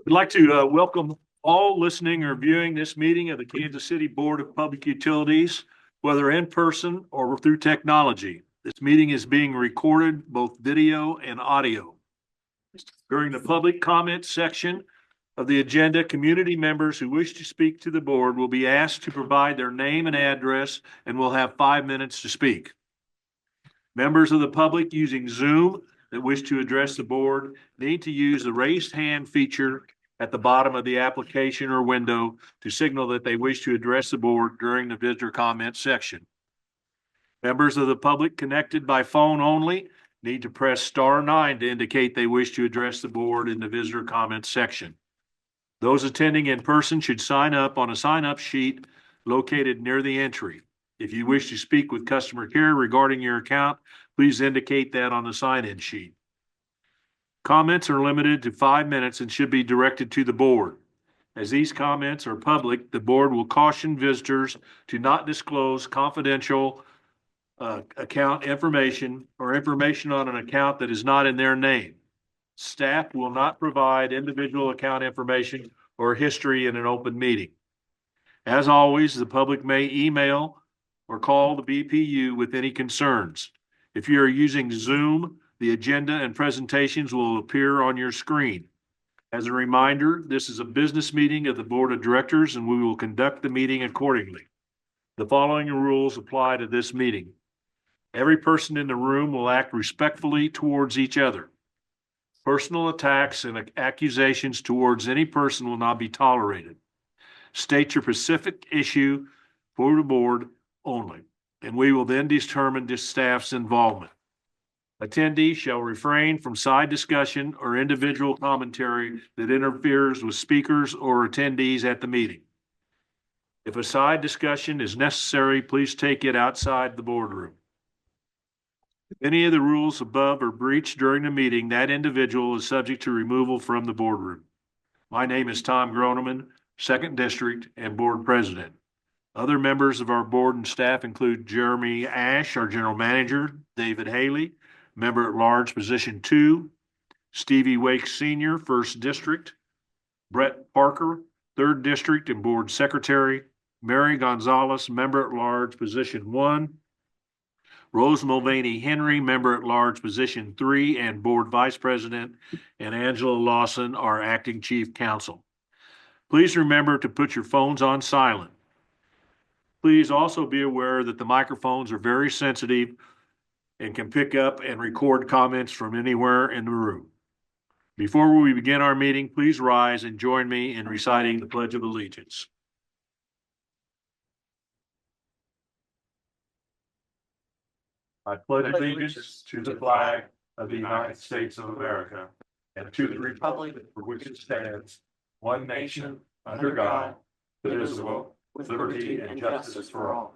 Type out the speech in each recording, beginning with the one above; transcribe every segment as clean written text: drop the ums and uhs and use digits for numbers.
We'd like to welcome all listening or viewing this meeting of the Kansas City Board of Public Utilities, whether in person or through technology. This meeting is being recorded, both video and audio. During the public comment section of the agenda, community members who wish to speak to the board will be asked to provide their name and address and will have 5 minutes to speak. Members of the public using Zoom that wish to address the board need to use the raised hand feature at the bottom of the application or window to signal that they wish to address the board during the visitor comment section. Members of the public connected by phone only need to press *9 to indicate they wish to address the board in the visitor comment section. Those attending in person should sign up on a sign-up sheet located near the entry. If you wish to speak with customer care regarding your account, please indicate that on the sign-in sheet. Comments are limited to 5 minutes and should be directed to the board. As these comments are public, the board will caution visitors to not disclose confidential account information or information on an account that is not in their name. Staff will not provide individual account information or history in an open meeting. As always, the public may email or call the BPU with any concerns. If you are using Zoom, the agenda and presentations will appear on your screen. As a reminder, this is a business meeting of the Board of Directors and we will conduct the meeting accordingly. The following rules apply to this meeting. Every person in the room will act respectfully towards each other. Personal attacks and accusations towards any person will not be tolerated. State your specific issue for the board only, and we will then determine the staff's involvement. Attendees shall refrain from side discussion or individual commentary that interferes with speakers or attendees at the meeting. If a side discussion is necessary, please take it outside the boardroom. If any of the rules above are breached during the meeting, that individual is subject to removal from the boardroom. My name is Tom Groneman, Second District and Board President. Other members of our board and staff include Jeremy Ash, our General Manager, David Haley, Member at Large, Position 2, Stevie Wake Sr., First District, Brett Parker, Third District and Board Secretary, Mary Gonzalez, Member at Large, Position 1, Rose Mulvaney Henry, Member at Large, Position 3 and Board Vice President, and Angela Lawson, our Acting Chief Counsel. Please remember to put your phones on silent. Please also be aware that the microphones are very sensitive and can pick up and record comments from anywhere in the room. Before we begin our meeting, please rise and join me in reciting the Pledge of Allegiance. I pledge allegiance to the flag of the United States of America and to the republic for which it stands, one nation, under God, indivisible, with liberty and justice for all.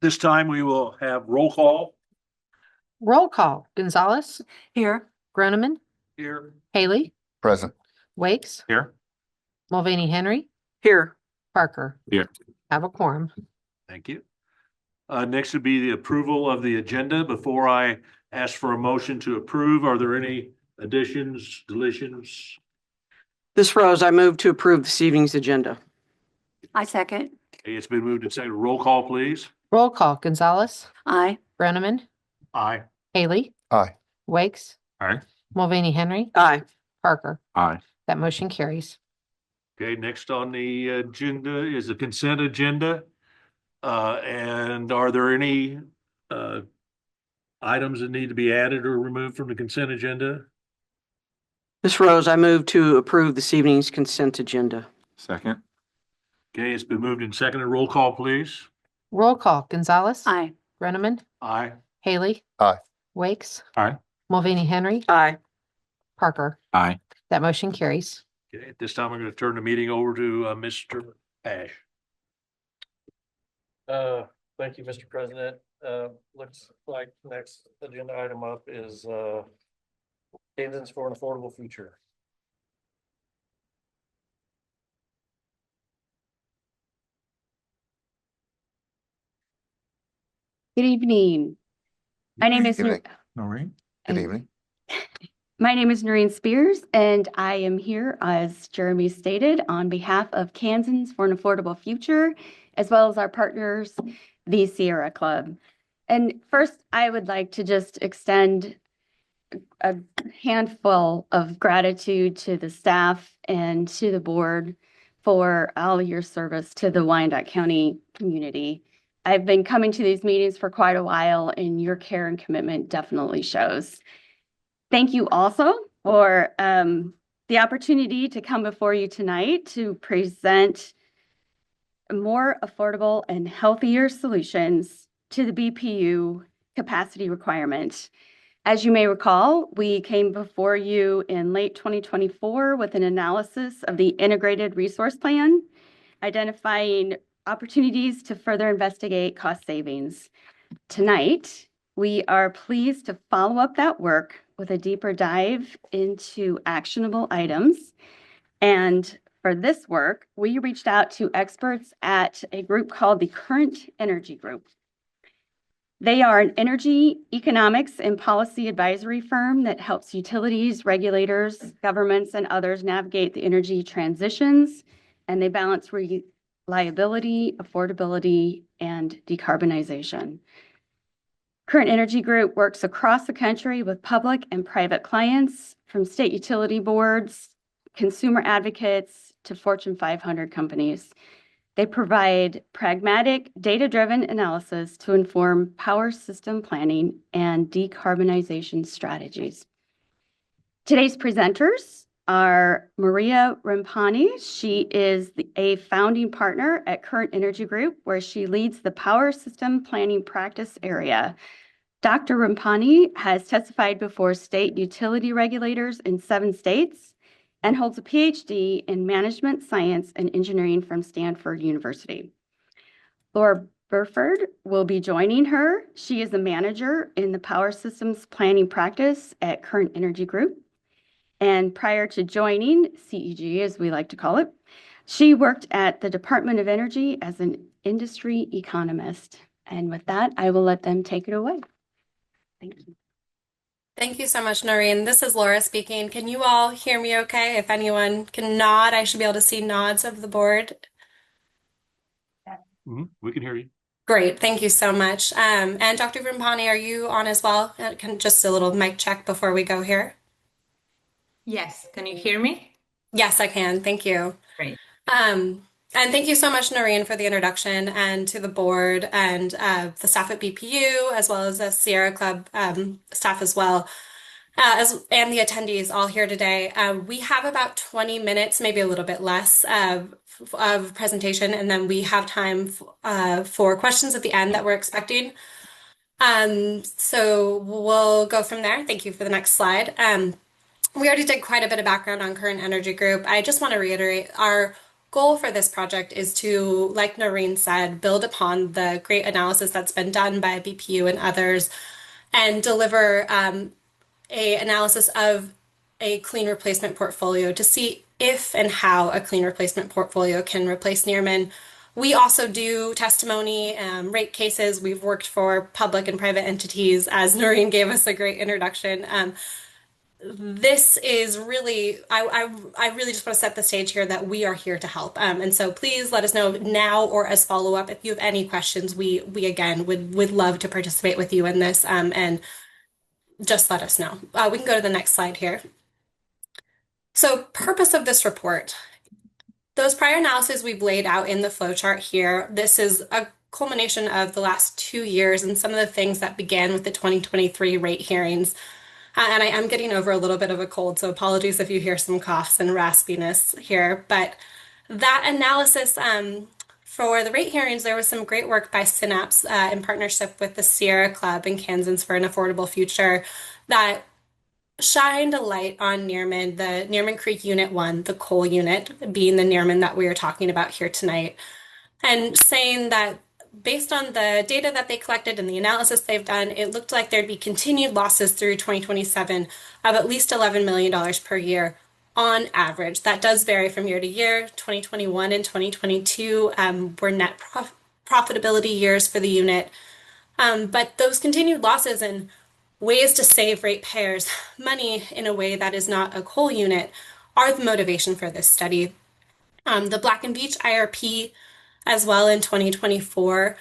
This time we will have roll call. Roll call. Gonzalez. Here. Groneman. Here. Haley. Present. Wakes. Here. Mulvaney Henry. Here. Parker. Here. Have a quorum. Thank you. Next would be the approval of the agenda. Before I ask for a motion to approve, are there any additions, deletions? This Rose, I move to approve this evening's agenda. I second. Okay, it's been moved and seconded. Roll call, please. Roll call. Gonzalez. Aye. Groneman. Aye. Haley. Aye. Wakes. Aye. Mulvaney Henry. Aye. Parker. Aye. That motion carries. Okay, next on the agenda is the consent agenda. And are there any items that need to be added or removed from the consent agenda? This Rose, I move to approve this evening's consent agenda. Second. Okay, it's been moved and seconded. Roll call, please. Roll call. Gonzalez. Aye. Groneman. Aye. Haley. Aye. Wakes. Aye. Mulvaney Henry. Aye. Parker. Aye. That motion carries. Okay, at this time, I'm going to turn the meeting over to Mr. Ash. Thank you, Mr. President. Looks like next agenda item up is Kansas for an Affordable Future. Good evening. My name is Evening. Noreen? Good And- evening. My name is Noreen Spears, and I am here, as Jeremy stated, on behalf of Kansans for an Affordable Future, as well as our partners, the Sierra Club. And first, I would like to just extend a handful of gratitude to the staff and to the board for all your service to the Wyandotte County community. I've been coming to these meetings for quite a while, and your care and commitment definitely shows. Thank you also for the opportunity to come before you tonight to present more affordable and healthier solutions to the BPU capacity requirement. As you may recall, we came before you in late 2024 with an analysis of the integrated resource plan, identifying opportunities to further investigate cost savings. Tonight, we are pleased to follow up that work with a deeper dive into actionable items. And for this work, we reached out to experts at a group called the Current Energy Group. They are an energy, economics, and policy advisory firm that helps utilities, regulators, governments, and others navigate the energy transitions, and they balance reliability, affordability, and decarbonization. Current Energy Group works across the country with public and private clients, from state utility boards, consumer advocates, to Fortune 500 companies. They provide pragmatic, data-driven analysis to inform power system planning and decarbonization strategies. Today's presenters are Maria Rampani. She is a founding partner at Current Energy Group, where she leads the power system planning practice area. Dr. Rampani has testified before state utility regulators in 7 states and holds a PhD in management science and engineering from Stanford University. Laura Burford will be joining her. She is a manager in the power systems planning practice at Current Energy Group. And prior to joining CEG, as we like to call it, she worked at the Department of Energy as an industry economist. And with that, I will let them take it away. Thank you. Thank you so much, Noreen. This is Laura speaking. Can you all hear me okay? If anyone can nod, I should be able to see nods of the board. We can hear you. Great, thank you so much. And Dr. Rampani, are you on as well? Just a little mic check before we go here. Yes, can you hear me? Yes, I can. Thank you. Great. And thank you so much, Noreen, for the introduction, and to the board and the staff at BPU, as well as the Sierra Club staff as well, and the attendees all here today. We have about 20 minutes, maybe a little bit less, of presentation, and then we have time for questions at the end that we're expecting. So we'll go from there. Thank you for the next slide. We already did quite a bit of background on Current Energy Group. I just want to reiterate our goal for this project is to, like Noreen said, build upon the great analysis that's been done by BPU and others and deliver an analysis of a clean replacement portfolio to see if and how a clean replacement portfolio can replace Nearman. We also do testimony, rate cases. We've worked for public and private entities, as Noreen gave us a great introduction. This is really, I really just want to set the stage here that we are here to help. And so please let us know now or as follow-up if you have any questions. We again would love to participate with you in this, and just let us know. We can go to the next slide here. So purpose of this report. Those prior analyses we've laid out in the flowchart here, this is a culmination of the last 2 years and some of the things that began with the 2023 rate hearings. And I am getting over a little bit of a cold, so apologies if you hear some coughs and raspiness here. But that analysis for the rate hearings, there was some great work by Synapse in partnership with the Sierra Club and Kansans for an Affordable Future that shined a light on Nearman, the Nearman Creek Unit 1, the coal unit, being the Nearman that we are talking about here tonight, and saying that based on the data that they collected and the analysis they've done, it looked like there'd be continued losses through 2027 of at least $11 million per year on average. That does vary from year to year. 2021 and 2022 were net profitability years for the unit. But those continued losses and ways to save ratepayers money in a way that is not a coal unit are the motivation for this study. The Black and Veatch IRP as well in 2024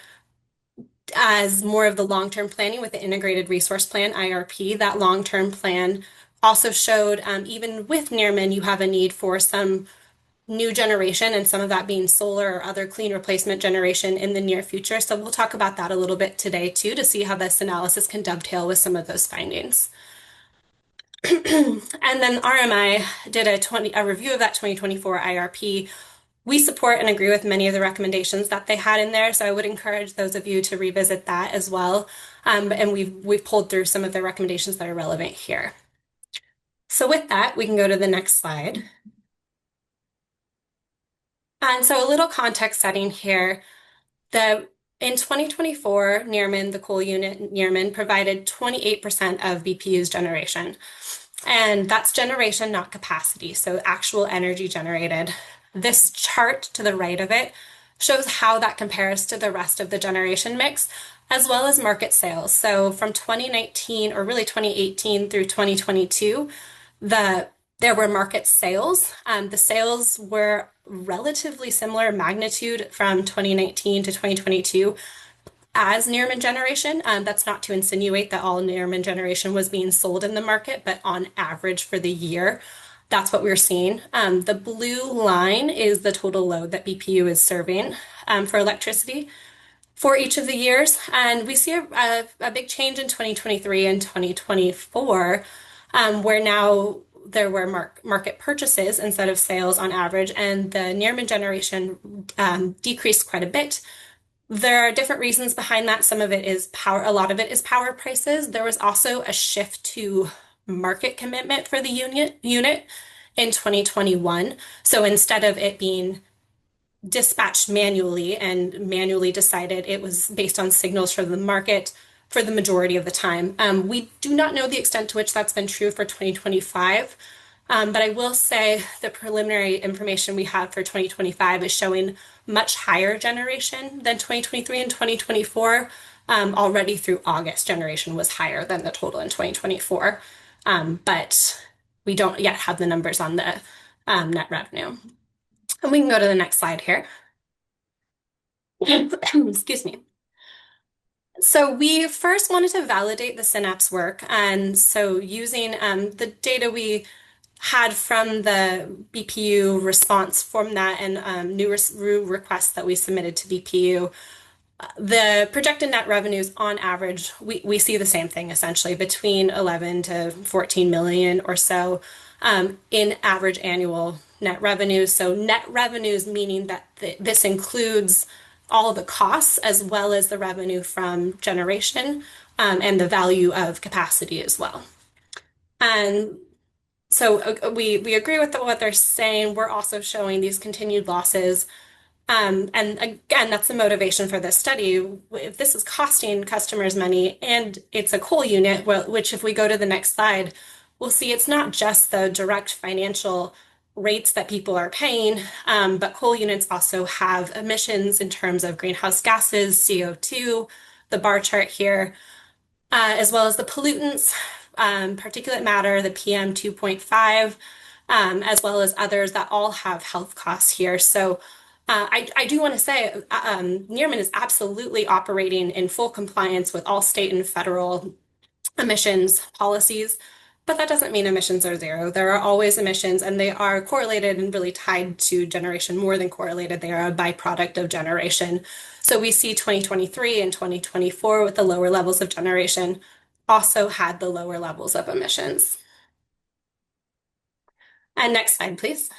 as more of the long-term planning with the Integrated Resource Plan, IRP. That long-term plan also showed even with Nearman, you have a need for some new generation and some of that being solar or other clean replacement generation in the near future. So we'll talk about that a little bit today too to see how this analysis can dovetail with some of those findings. And then RMI did a review of that 2024 IRP. We support and agree with many of the recommendations that they had in there, so I would encourage those of you to revisit that as well. And we've pulled through some of the recommendations that are relevant here. So with that, we can go to the next slide. And so a little context setting here. In 2024, Nearman, the coal unit Nearman, provided 28% of BPU's generation. And that's generation, not capacity, so actual energy generated. This chart to the right of it shows how that compares to the rest of the generation mix, as well as market sales. So from 2019, or really 2018 through 2022, there were market sales. The sales were relatively similar magnitude from 2019 to 2022 as Nearman generation. That's not to insinuate that all Nearman generation was being sold in the market, but on average for the year, that's what we're seeing. The blue line is the total load that BPU is serving for electricity for each of the years. And we see a big change in 2023 and 2024, where now there were market purchases instead of sales on average, and the Nearman generation decreased quite a bit. There are different reasons behind that. Some of it is power, a lot of it is power prices. There was also a shift to market commitment for the unit in 2021. So instead of it being dispatched manually and manually decided, it was based on signals from the market for the majority of the time. We do not know the extent to which that's been true for 2025, but I will say the preliminary information we have for 2025 is showing much higher generation than 2023 and 2024. Already through August, generation was higher than the total in 2024, but we don't yet have the numbers on the net revenue. And we can go to the next slide here. Excuse me. So we first wanted to validate the Synapse work. And so using the data we had from the BPU response format and new requests that we submitted to BPU, the projected net revenues on average, we see the same thing essentially between 11 to 14 million or so in average annual net revenues. So net revenues meaning that this includes all the costs as well as the revenue from generation and the value of capacity as well. And so we agree with what they're saying. We're also showing these continued losses. And again, that's the motivation for this study. If this is costing customers money and it's a coal unit, which if we go to the next slide, we'll see it's not just the direct financial rates that people are paying, but coal units also have emissions in terms of greenhouse gases, CO2, the bar chart here, as well as the pollutants, particulate matter, the PM 2.5, as well as others that all have health costs here. So I do want to say Nearman is absolutely operating in full compliance with all state and federal emissions policies, but that doesn't mean emissions are zero. There are always emissions, and they are correlated and really tied to generation, more than correlated. They are a byproduct of generation. So we see 2023 and 2024 with the lower levels of generation also had the lower levels of emissions. And next slide, please.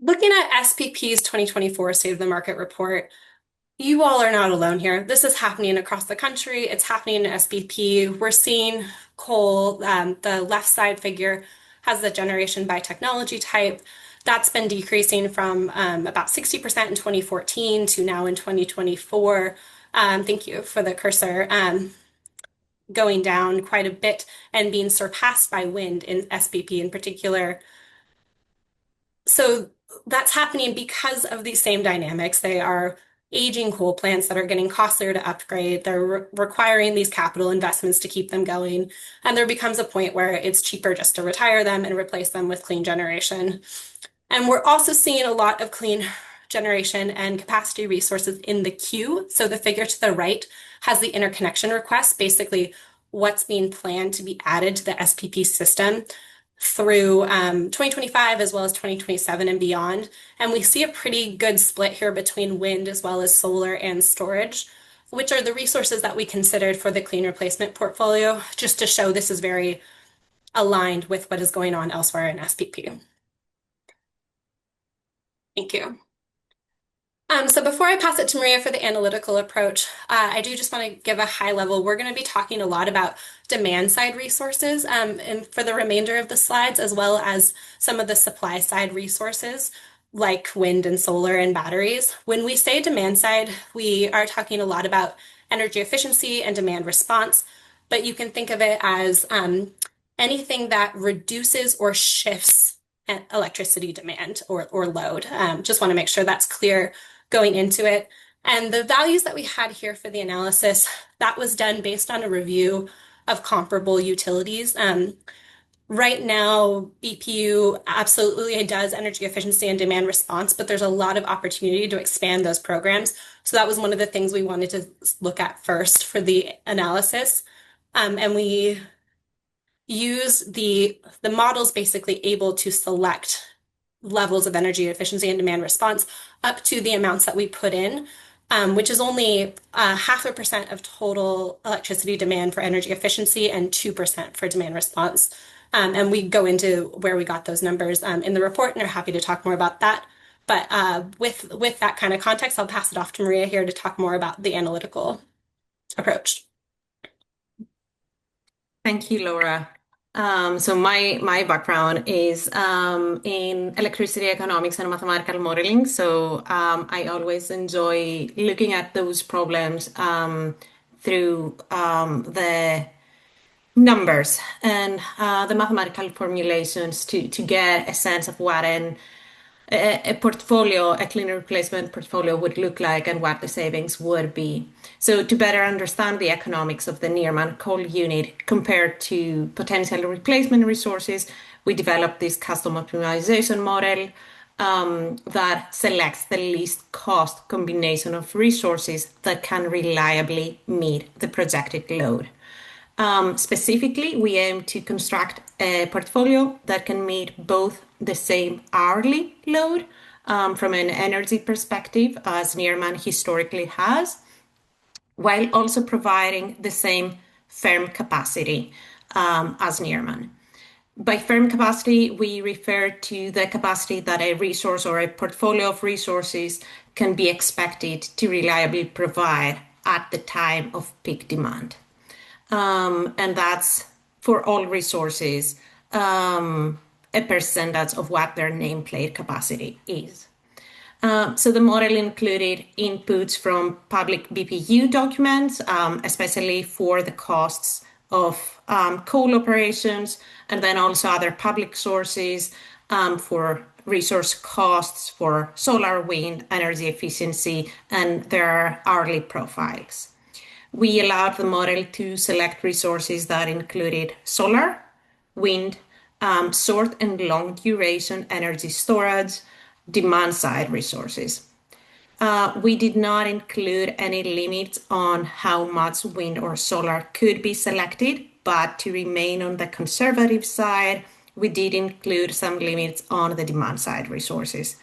Looking at SPP's 2024 State of the Market report, you all are not alone here. This is happening across the country. It's happening in SPP. We're seeing coal, the left side figure has the generation by technology type. That's been decreasing from about 60% in 2014 to now in 2024. Thank you for the cursor. Going down quite a bit and being surpassed by wind in SPP in particular. So that's happening because of these same dynamics. They are aging coal plants that are getting costlier to upgrade. They're requiring these capital investments to keep them going. And there becomes a point where it's cheaper just to retire them and replace them with clean generation. And we're also seeing a lot of clean generation and capacity resources in the queue. So the figure to the right has the interconnection request, basically what's being planned to be added to the SPP system through 2025 as well as 2027 and beyond. And we see a pretty good split here between wind as well as solar and storage, which are the resources that we considered for the clean replacement portfolio, just to show this is very aligned with what is going on elsewhere in SPP. Thank you. So before I pass it to Maria for the analytical approach, I do just want to give a high level. We're going to be talking a lot about demand side resources and for the remainder of the slides, as well as some of the supply side resources like wind and solar and batteries. When we say demand side, we are talking a lot about energy efficiency and demand response, but you can think of it as anything that reduces or shifts electricity demand or load. Just want to make sure that's clear going into it. And the values that we had here for the analysis, that was done based on a review of comparable utilities. Right now, BPU absolutely does energy efficiency and demand response, but there's a lot of opportunity to expand those programs. So that was one of the things we wanted to look at first for the analysis. And we use the models basically able to select levels of energy efficiency and demand response up to the amounts that we put in, which is only 0.5% of total electricity demand for energy efficiency and 2% for demand response. And we go into where we got those numbers in the report and are happy to talk more about that. But with that kind of context, I'll pass it off to Maria here to talk more about the analytical approach. Thank you, Laura. So my background is in electricity economics and mathematical modeling. So I always enjoy looking at those problems through the numbers and the mathematical formulations to get a sense of what a portfolio, a clean replacement portfolio would look like and what the savings would be. So to better understand the economics of the Nearman coal unit compared to potential replacement resources, we developed this custom optimization model that selects the least cost combination of resources that can reliably meet the projected load. Specifically, we aim to construct a portfolio that can meet both the same hourly load from an energy perspective as Nearman historically has, while also providing the same firm capacity as Nearman. By firm capacity, we refer to the capacity that a resource or a portfolio of resources can be expected to reliably provide at the time of peak demand. And that's for all resources, a percentage of what their nameplate capacity is. So the model included inputs from public BPU documents, especially for the costs of coal operations, and then also other public sources for resource costs for solar, wind, energy efficiency, and their hourly profiles. We allowed the model to select resources that included solar, wind, short and long duration energy storage, demand side resources. We did not include any limits on how much wind or solar could be selected, but to remain on the conservative side, we did include some limits on the demand side resources.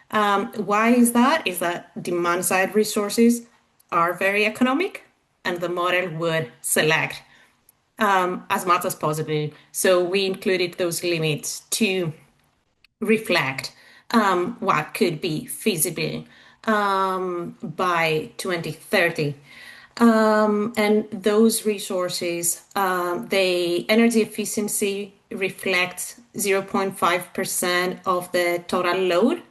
Why is that? Is that demand side resources are very economic, and the model would select as much as possible. So we included those limits to reflect what could be feasible by 2030. And those resources, the energy efficiency reflects 0.5% of the total load,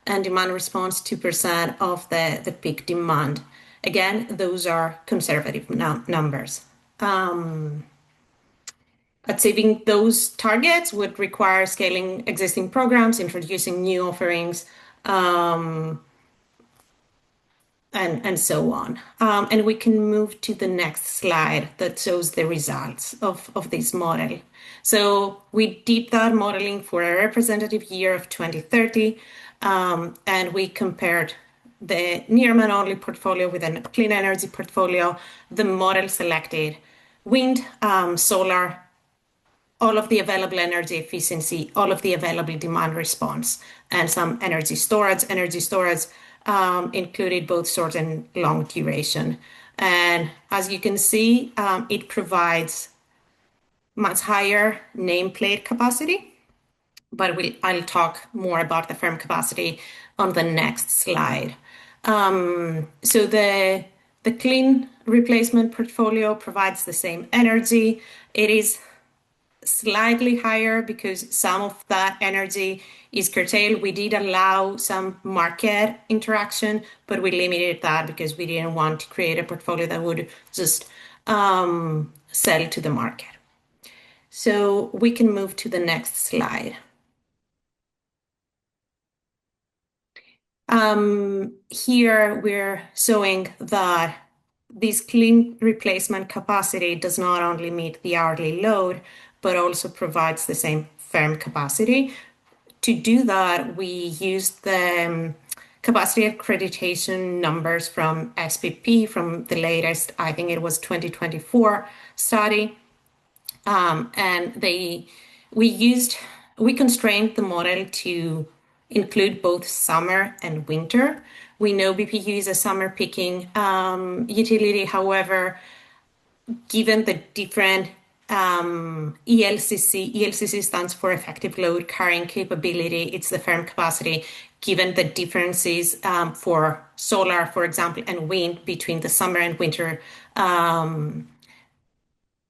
and demand response 2% of the peak demand. Again, those are conservative numbers. Achieving those targets would require scaling existing programs, introducing new offerings, and so on. And we can move to the next slide that shows the results of this model. So we did that modeling for a representative year of 2030, and we compared the Nearman only portfolio with a clean energy portfolio. The model selected wind, solar, all of the available energy efficiency, all of the available demand response, and some energy storage. Energy storage included both short and long duration. And as you can see, it provides much higher nameplate capacity, but I'll talk more about the firm capacity on the next slide. So the clean replacement portfolio provides the same energy. It is slightly higher because some of that energy is curtailed. We did allow some market interaction, but we limited that because we didn't want to create a portfolio that would just sell to the market. So we can move to the next slide. Here we're showing that this clean replacement capacity does not only meet the hourly load, but also provides the same firm capacity. To do that, we used the capacity accreditation numbers from SPP from the latest, I think it was 2024 study. And we constrained the model to include both summer and winter. We know BPU is a summer peaking utility. However, given the different ELCC stands for effective load carrying capability, it's the firm capacity. Given the differences for solar, for example, and wind between the summer and winter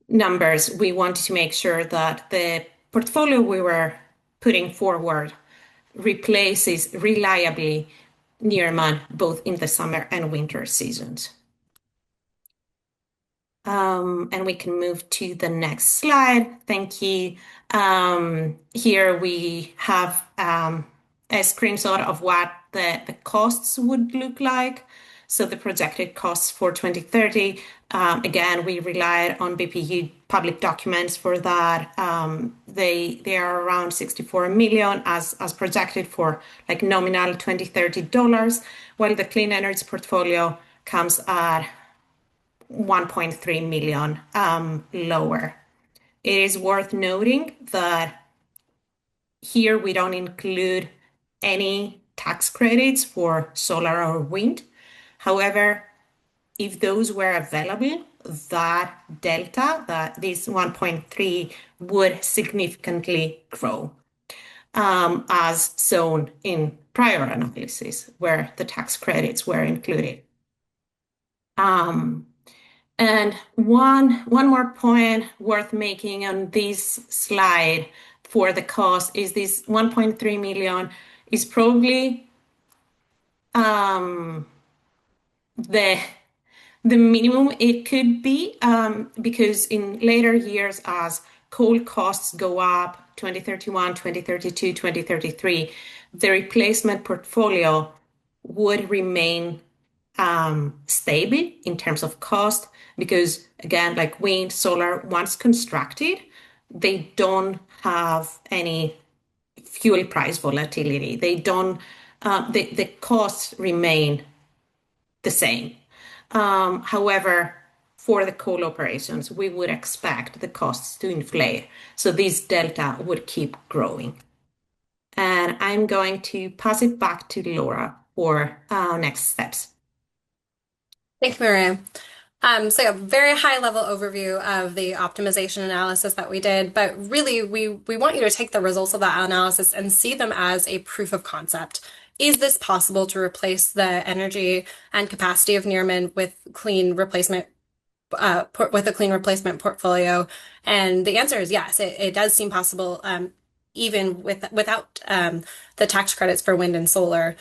numbers, we wanted to make sure that the portfolio we were putting forward replaces reliably Nearman both in the summer and winter seasons. And we can move to the next slide. Thank you. Here we have a screenshot of what the costs would look like. So the projected costs for 2030, again, we relied on BPU public documents for that. They are around 64 million as projected for like nominal 2030 dollars, while the clean energy portfolio comes at 1.3 million lower. It is worth noting that here we don't include any tax credits for solar or wind. However, if those were available, that delta, that this 1.3 would significantly grow, as shown in prior analysis where the tax credits were included. And one more point worth making on this slide for the cost is this 1.3 million is probably the minimum it could be, because in later years, as coal costs go up, 2031, 2032, 2033, the replacement portfolio would remain stable in terms of cost, because again, like wind, solar, once constructed, they don't have any fuel price volatility. They don't, the costs remain the same. However, for the coal operations, we would expect the costs to inflate. So this delta would keep growing. And I'm going to pass it back to Laura for our next steps. Thank you, Maria. So yeah, very high level overview of the optimization analysis that we did, but really we want you to take the results of that analysis and see them as a proof of concept. Is this possible to replace the energy and capacity of Nearman with clean replacement with a clean replacement portfolio? And the answer is yes. It does seem possible, even without the tax credits for wind and solar.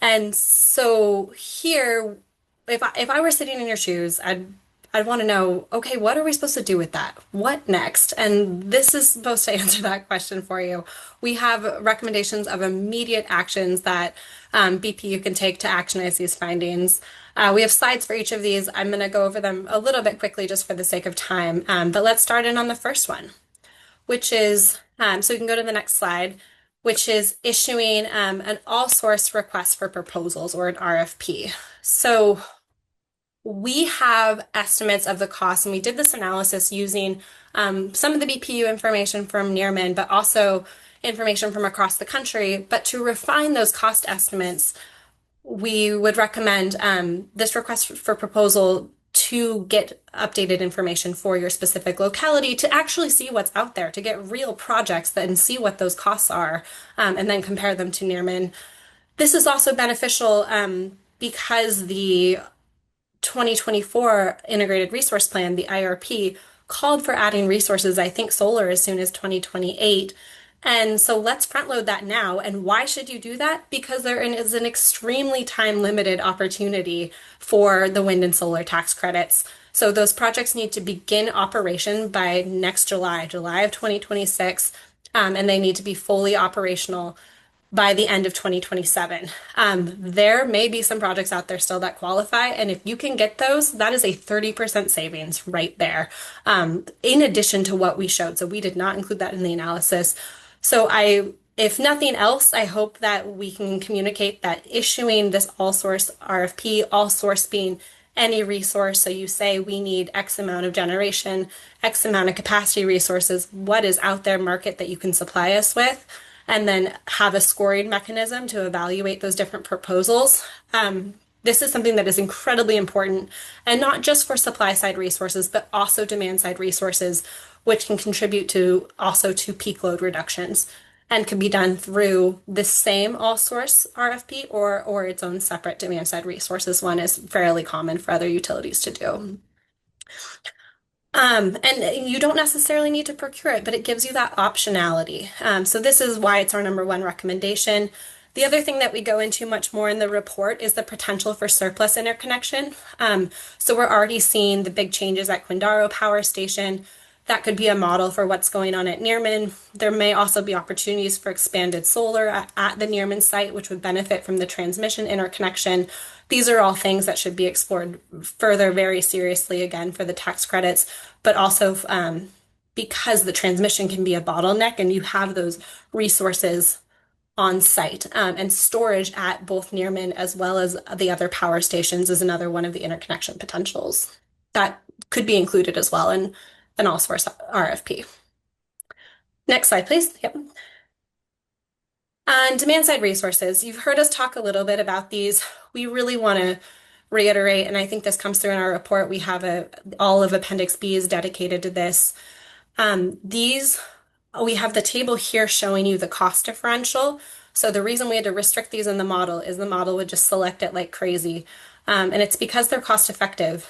And so here, if I were sitting in your shoes, I'd want to know, okay, what are we supposed to do with that? What next? And this is supposed to answer that question for you. We have recommendations of immediate actions that BPU can take to actionize these findings. We have slides for each of these. I'm going to go over them a little bit quickly just for the sake of time. But let's start in on the first one, which is, so we can go to the next slide, which is issuing an all-source request for proposals, or an RFP. So we have estimates of the cost, and we did this analysis using some of the BPU information from Nearman, but also information from across the country. But to refine those cost estimates, we would recommend this request for proposal to get updated information for your specific locality, to actually see what's out there, to get real projects and see what those costs are, and then compare them to Nearman. This is also beneficial because the 2024 Integrated Resource Plan, the IRP, called for adding resources, I think solar as soon as 2028. And so let's front load that now. And why should you do that? Because there is an extremely time limited opportunity for the wind and solar tax credits. So those projects need to begin operation by next July of 2026, and they need to be fully operational by the end of 2027. There may be some projects out there still that qualify, and if you can get those, that is a 30% savings right there, in addition to what we showed. So we did not include that in the analysis. So if nothing else, I hope that we can communicate that issuing this all-source RFP, all source being any resource. So you say we need X amount of generation, X amount of capacity resources, what is out there market that you can supply us with, and then have a scoring mechanism to evaluate those different proposals. This is something that is incredibly important, and not just for supply side resources, but also demand side resources, which can contribute to peak load reductions, and can be done through the same all source RFP or its own separate demand side resources. One is fairly common for other utilities to do. And you don't necessarily need to procure it, but it gives you that optionality. So this is why it's our number one recommendation. The other thing that we go into much more in the report is the potential for surplus interconnection. So we're already seeing the big changes at Quindaro Power Station. That could be a model for what's going on at Nearman. There may also be opportunities for expanded solar at the Nearman site, which would benefit from the transmission interconnection. These are all things that should be explored further very seriously, again, for the tax credits, but also because the transmission can be a bottleneck and you have those resources on site, and storage at both Nearman as well as the other power stations is another one of the interconnection potentials that could be included as well in an all source RFP. Next slide, please. Yep. And demand side resources. You've heard us talk a little bit about these. We really want to reiterate, and I think this comes through in our report. We have all of Appendix B is dedicated to this. We have the table here showing you the cost differential. So the reason we had to restrict these in the model is the model would just select it like crazy. And it's because they're cost effective.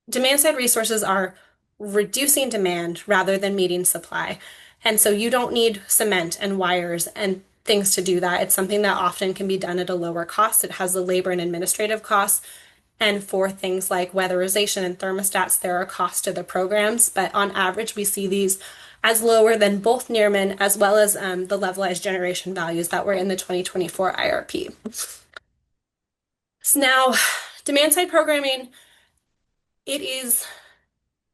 Demand side resources are reducing demand rather than meeting supply. And so you don't need cement and wires and things to do that. It's something that often can be done at a lower cost. It has the labor and administrative costs. And for things like weatherization and thermostats, there are costs to the programs. But on average, we see these as lower than both Nearman as well as the levelized generation values that were in the 2024 IRP. So now, demand side programming, it is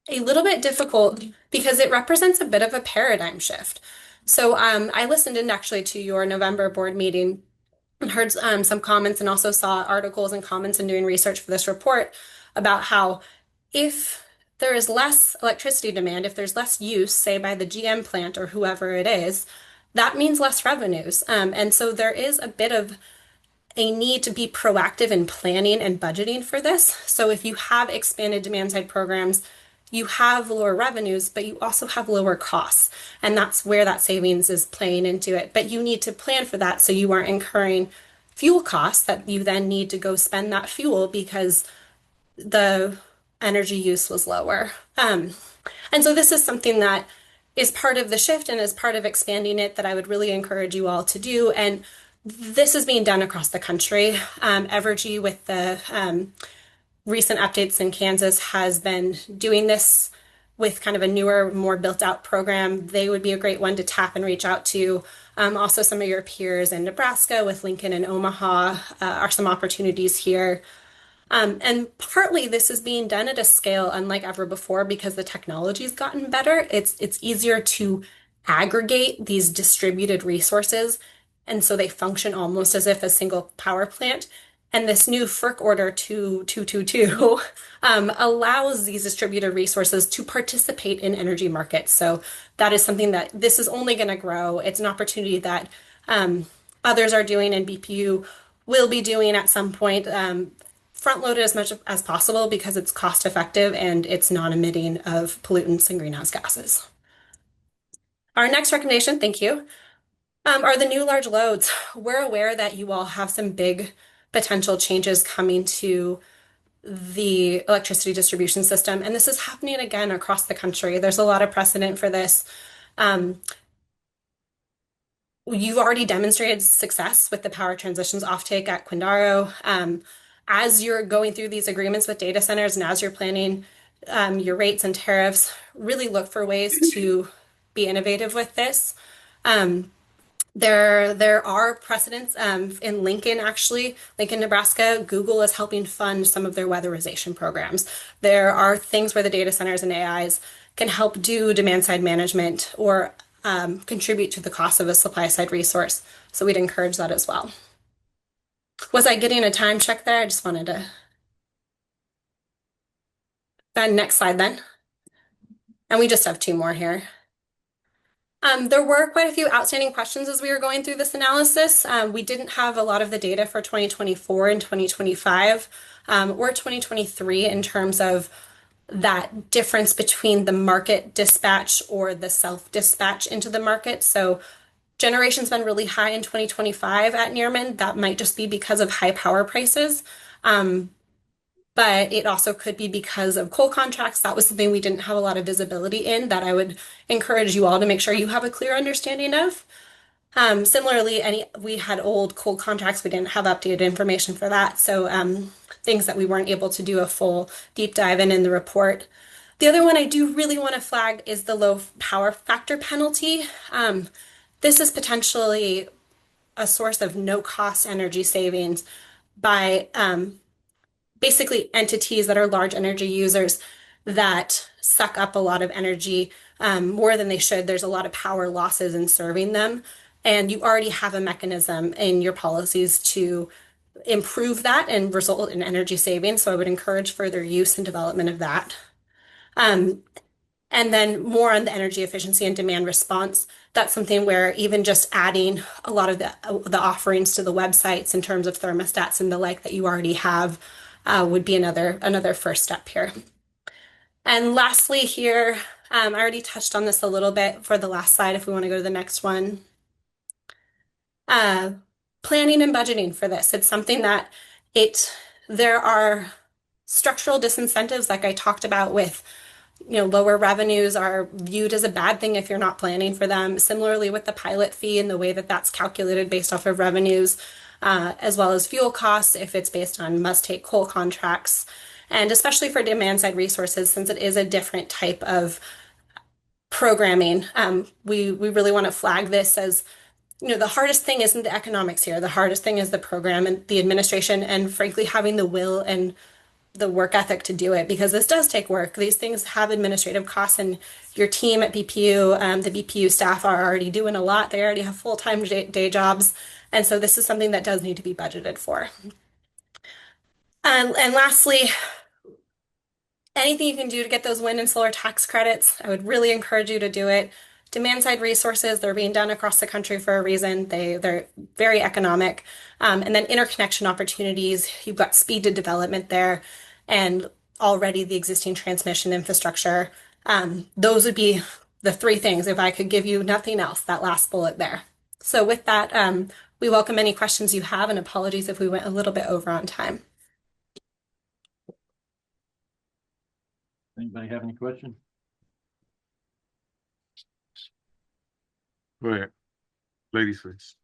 a little bit difficult because it represents a bit of a paradigm shift. So I listened in actually to your November board meeting and heard some comments, and also saw articles and comments and doing research for this report about how if there is less electricity demand, if there's less use, say by the GM plant or whoever it is, that means less revenues. And so there is a bit of a need to be proactive in planning and budgeting for this. So if you have expanded demand side programs, you have lower revenues, but you also have lower costs. And that's where that savings is playing into it. But you need to plan for that so you aren't incurring fuel costs that you then need to go spend that fuel because the energy use was lower. And so this is something that is part of the shift and is part of expanding it that I would really encourage you all to do. And this is being done across the country. Evergy with the recent updates in Kansas has been doing this with kind of a newer, more built out program. They would be a great one to tap and reach out to. Also, some of your peers in Nebraska with Lincoln and Omaha are some opportunities here. And partly this is being done at a scale unlike ever before because the technology's gotten better. It's easier to aggregate these distributed resources, and so they function almost as if a single power plant. And this new FERC Order 2222 allows these distributed resources to participate in energy markets. So that is something that this is only going to grow. It's an opportunity that others are doing, and BPU will be doing at some point. Front load it as much as possible because it's cost effective and it's non-emitting of pollutants and greenhouse gases. Our next recommendation, thank you, are the new large loads. We're aware that you all have some big potential changes coming to the electricity distribution system, and this is happening again across the country. There's a lot of precedent for this. You've already demonstrated success with the power transitions offtake at Quindaro. As you're going through these agreements with data centers and as you're planning your rates and tariffs, really look for ways to be innovative with this. There are precedents in Lincoln, actually, Lincoln, Nebraska. Google is helping fund some of their weatherization programs. There are things where the data centers and AIs can help do demand side management or contribute to the cost of a supply side resource. So we'd encourage that as well. Was I getting a time check there? I just wanted to. Next slide then. And we just have two more here. There were quite a few outstanding questions as we were going through this analysis. We didn't have a lot of the data for 2024 and 2025 or 2023 in terms of that difference between the market dispatch or the self-dispatch into the market. So generation's been really high in 2025 at Nearman. That might just be because of high power prices. But it also could be because of coal contracts. That was something we didn't have a lot of visibility in that I would encourage you all to make sure you have a clear understanding of. Similarly, we had old coal contracts. We didn't have updated information for that. So things that we weren't able to do a full deep dive in the report. The other one I do really want to flag is the low power factor penalty. This is potentially a source of no cost energy savings by basically entities that are large energy users that suck up a lot of energy more than they should. There's a lot of power losses in serving them. And you already have a mechanism in your policies to improve that and result in energy savings. So I would encourage further use and development of that. And then more on the energy efficiency and demand response. That's something where even just adding a lot of the offerings to the websites in terms of thermostats and the like that you already have would be another first step here. And lastly here, I already touched on this a little bit for the last slide if we want to go to the next one. Planning and budgeting for this. It's something that there are structural disincentives like I talked about with lower revenues are viewed as a bad thing if you're not planning for them. Similarly with the pilot fee and the way that that's calculated based off of revenues, as well as fuel costs if it's based on must-take coal contracts. And especially for demand-side resources, since it is a different type of programming, we really want to flag this as, the hardest thing isn't the economics here. The hardest thing is the program and the administration and frankly having the will and the work ethic to do it, because this does take work. These things have administrative costs, and your team at BPU, the BPU staff are already doing a lot. They already have full-time day jobs. And so this is something that does need to be budgeted for. And lastly, anything you can do to get those wind and solar tax credits, I would really encourage you to do it. Demand side resources, they're being done across the country for a reason. They're very economic. And then interconnection opportunities, you've got speed to development there, and already the existing transmission infrastructure. Those would be the three things if I could give you nothing else, that last bullet there. So with that, we welcome any questions you have, and apologies if we went a little bit over on time. Anybody have any questions? Go ahead. Ladies first.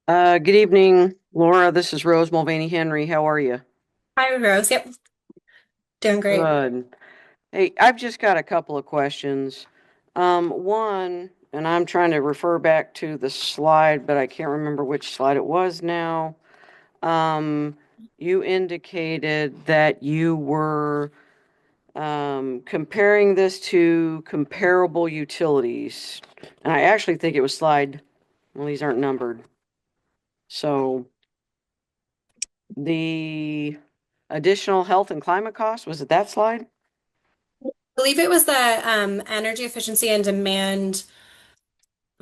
Good evening, Laura. This is Rose Mulvaney Henry. How are you? Hi, Rose. Yep, doing great. Good. Hey, I've just got a couple of questions. One, and I'm trying to refer back to the slide, but I can't remember which slide it was now. You indicated that you were comparing this to comparable utilities. And I actually think it was well, these aren't numbered. So the additional health and climate costs, was it that slide? I believe it was the energy efficiency and demand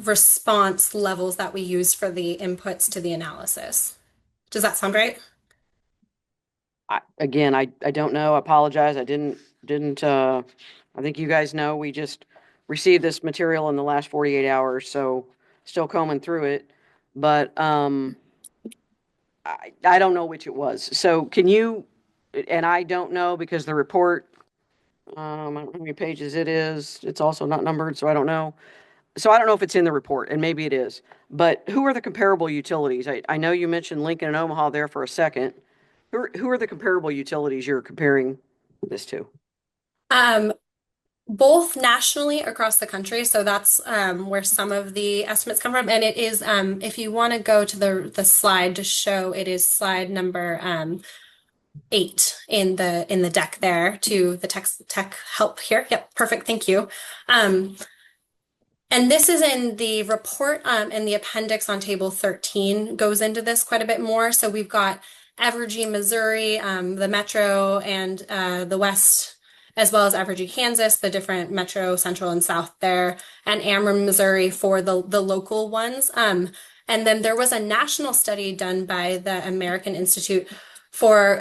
response levels that we used for the inputs to the analysis. Does that sound right? I don't know. I apologize. I didn't, I think you guys know, we just received this material in the last 48 hours, so still combing through it. But, I don't know which it was. So can you, and I don't know because the report, I don't know how many pages it is. It's also not numbered, so I don't know. So I don't know if it's in the report, and maybe it is. But who are the comparable utilities? I know you mentioned Lincoln and Omaha there for a second. Who are the comparable utilities you're comparing this to? Both nationally across the country. So that's where some of the estimates come from. And it is, if you want to go to the slide to show, it is slide number 8 in the deck there to the tech help here. Yep, perfect. Thank you. And this is in the report, and the appendix on table 13 goes into this quite a bit more. So we've got Evergy, Missouri, the Metro, and the West, as well as Evergy, Kansas, the different Metro, Central, and South there, and Ameren, Missouri for the local ones. And then there was a national study done by the American Institute for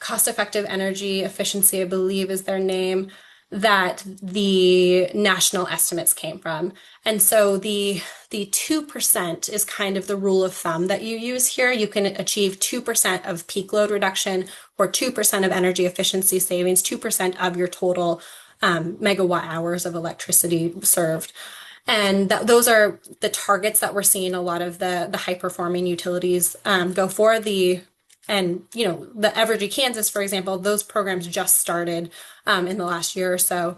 Cost-Effective Energy Efficiency, I believe is their name, that the national estimates came from. And so the 2% is kind of the rule of thumb that you use here. You can achieve 2% of peak load reduction or 2% of energy efficiency savings, 2% of your total megawatt hours of electricity served. And those are the targets that we're seeing a lot of the high performing utilities go for. And the Evergy, Kansas, for example, those programs just started in the last year or so.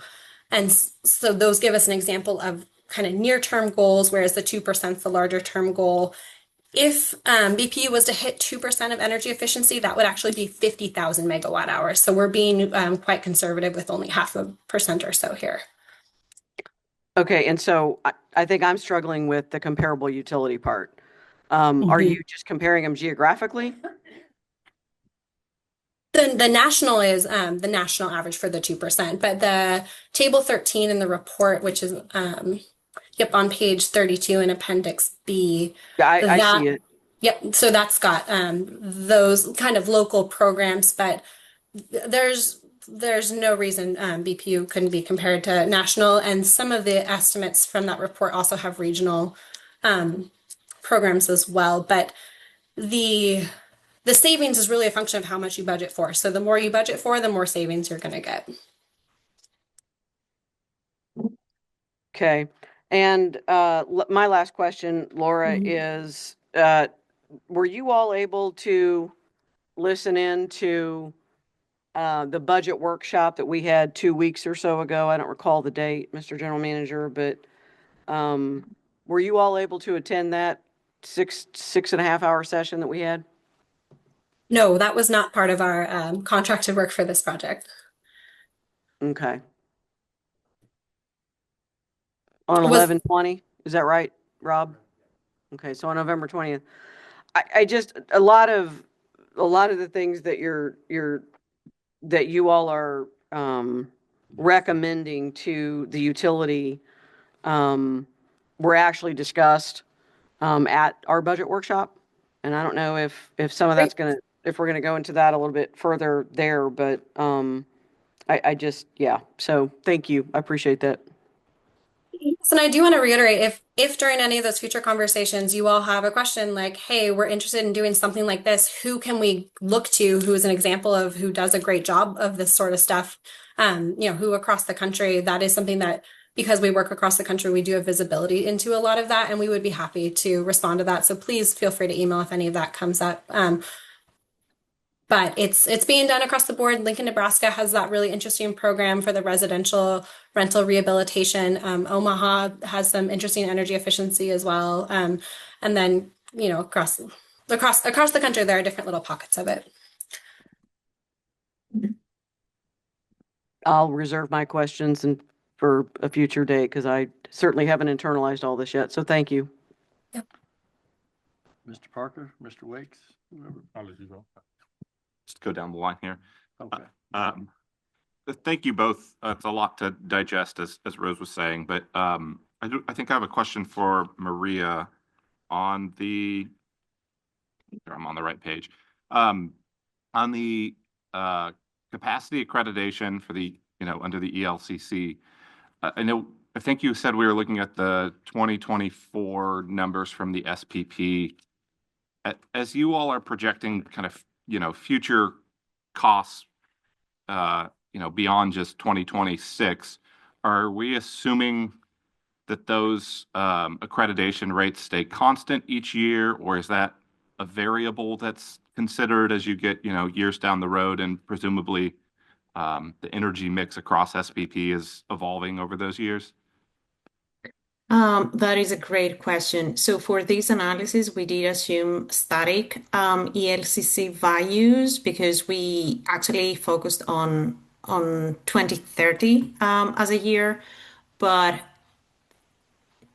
And so those give us an example of kind of near-term goals, whereas the 2% is the larger term goal. If BPU was to hit 2% of energy efficiency, that would actually be 50,000 megawatt hours. So we're being quite conservative with only 0.5% or so here. Okay, and so I think I'm struggling with the comparable utility part. Are you just comparing them geographically? The national is the national average for the 2%, but the table 13 in the report, which is on page 32 in Appendix B. Yeah, I see it. Yep, so that's got those kind of local programs, but there's no reason BPU couldn't be compared to national, and some of the estimates from that report also have regional programs as well, but the savings is really a function of how much you budget for. So the more you budget for, the more savings you're going to get. Okay. And my last question, Laura, is were you all able to listen in to the budget workshop that we had 2 weeks or so ago? I don't recall the date, Mr. General Manager, but were you all able to attend that 6.5 hour session that we had? No, that was not part of our contracted work for this project. Okay. On Was- 11/20, is that right, Rob? Okay, so on November 20th. I just, a lot of the things that that you all are recommending to the utility were actually discussed at our budget workshop. And I don't know if some of that's if we're gonna go into that a little bit further there, but I just, yeah. So thank you. I appreciate that. Yes, and I do want to reiterate, if during any of those future conversations you all have a question like, hey, we're interested in doing something like this, who can we look to who is an example of who does a great job of this sort of stuff, who across the country, that is something that because we work across the country, we do have visibility into a lot of that, and we would be happy to respond to that. So please feel free to email if any of that comes up. But it's being done across the board. Lincoln, Nebraska has that really interesting program for the residential rental rehabilitation. Omaha has some interesting energy efficiency as well. And then, you know, across the country, there are different little pockets of it. I'll reserve my questions and for a future date because I certainly haven't internalized all this yet. So thank you. Mr. Parker, Mr. Wakes, whoever. I'll let you go. Just go down the line here. Okay. Thank you both. It's a lot to digest, as Rose was saying, but I think I have a question for Maria on the. I'm on the right page. On the capacity accreditation for the under the ELCC. I think you said we were looking at the 2024 numbers from the SPP. As you all are projecting kind of future costs, beyond just 2026, are we assuming that those accreditation rates stay constant each year, or is that a variable that's considered as you get years down the road, and presumably the energy mix across SPP is evolving over those years? That is a great question. So for this analysis, we did assume static ELCC values because we actually focused on 2030 as a year, but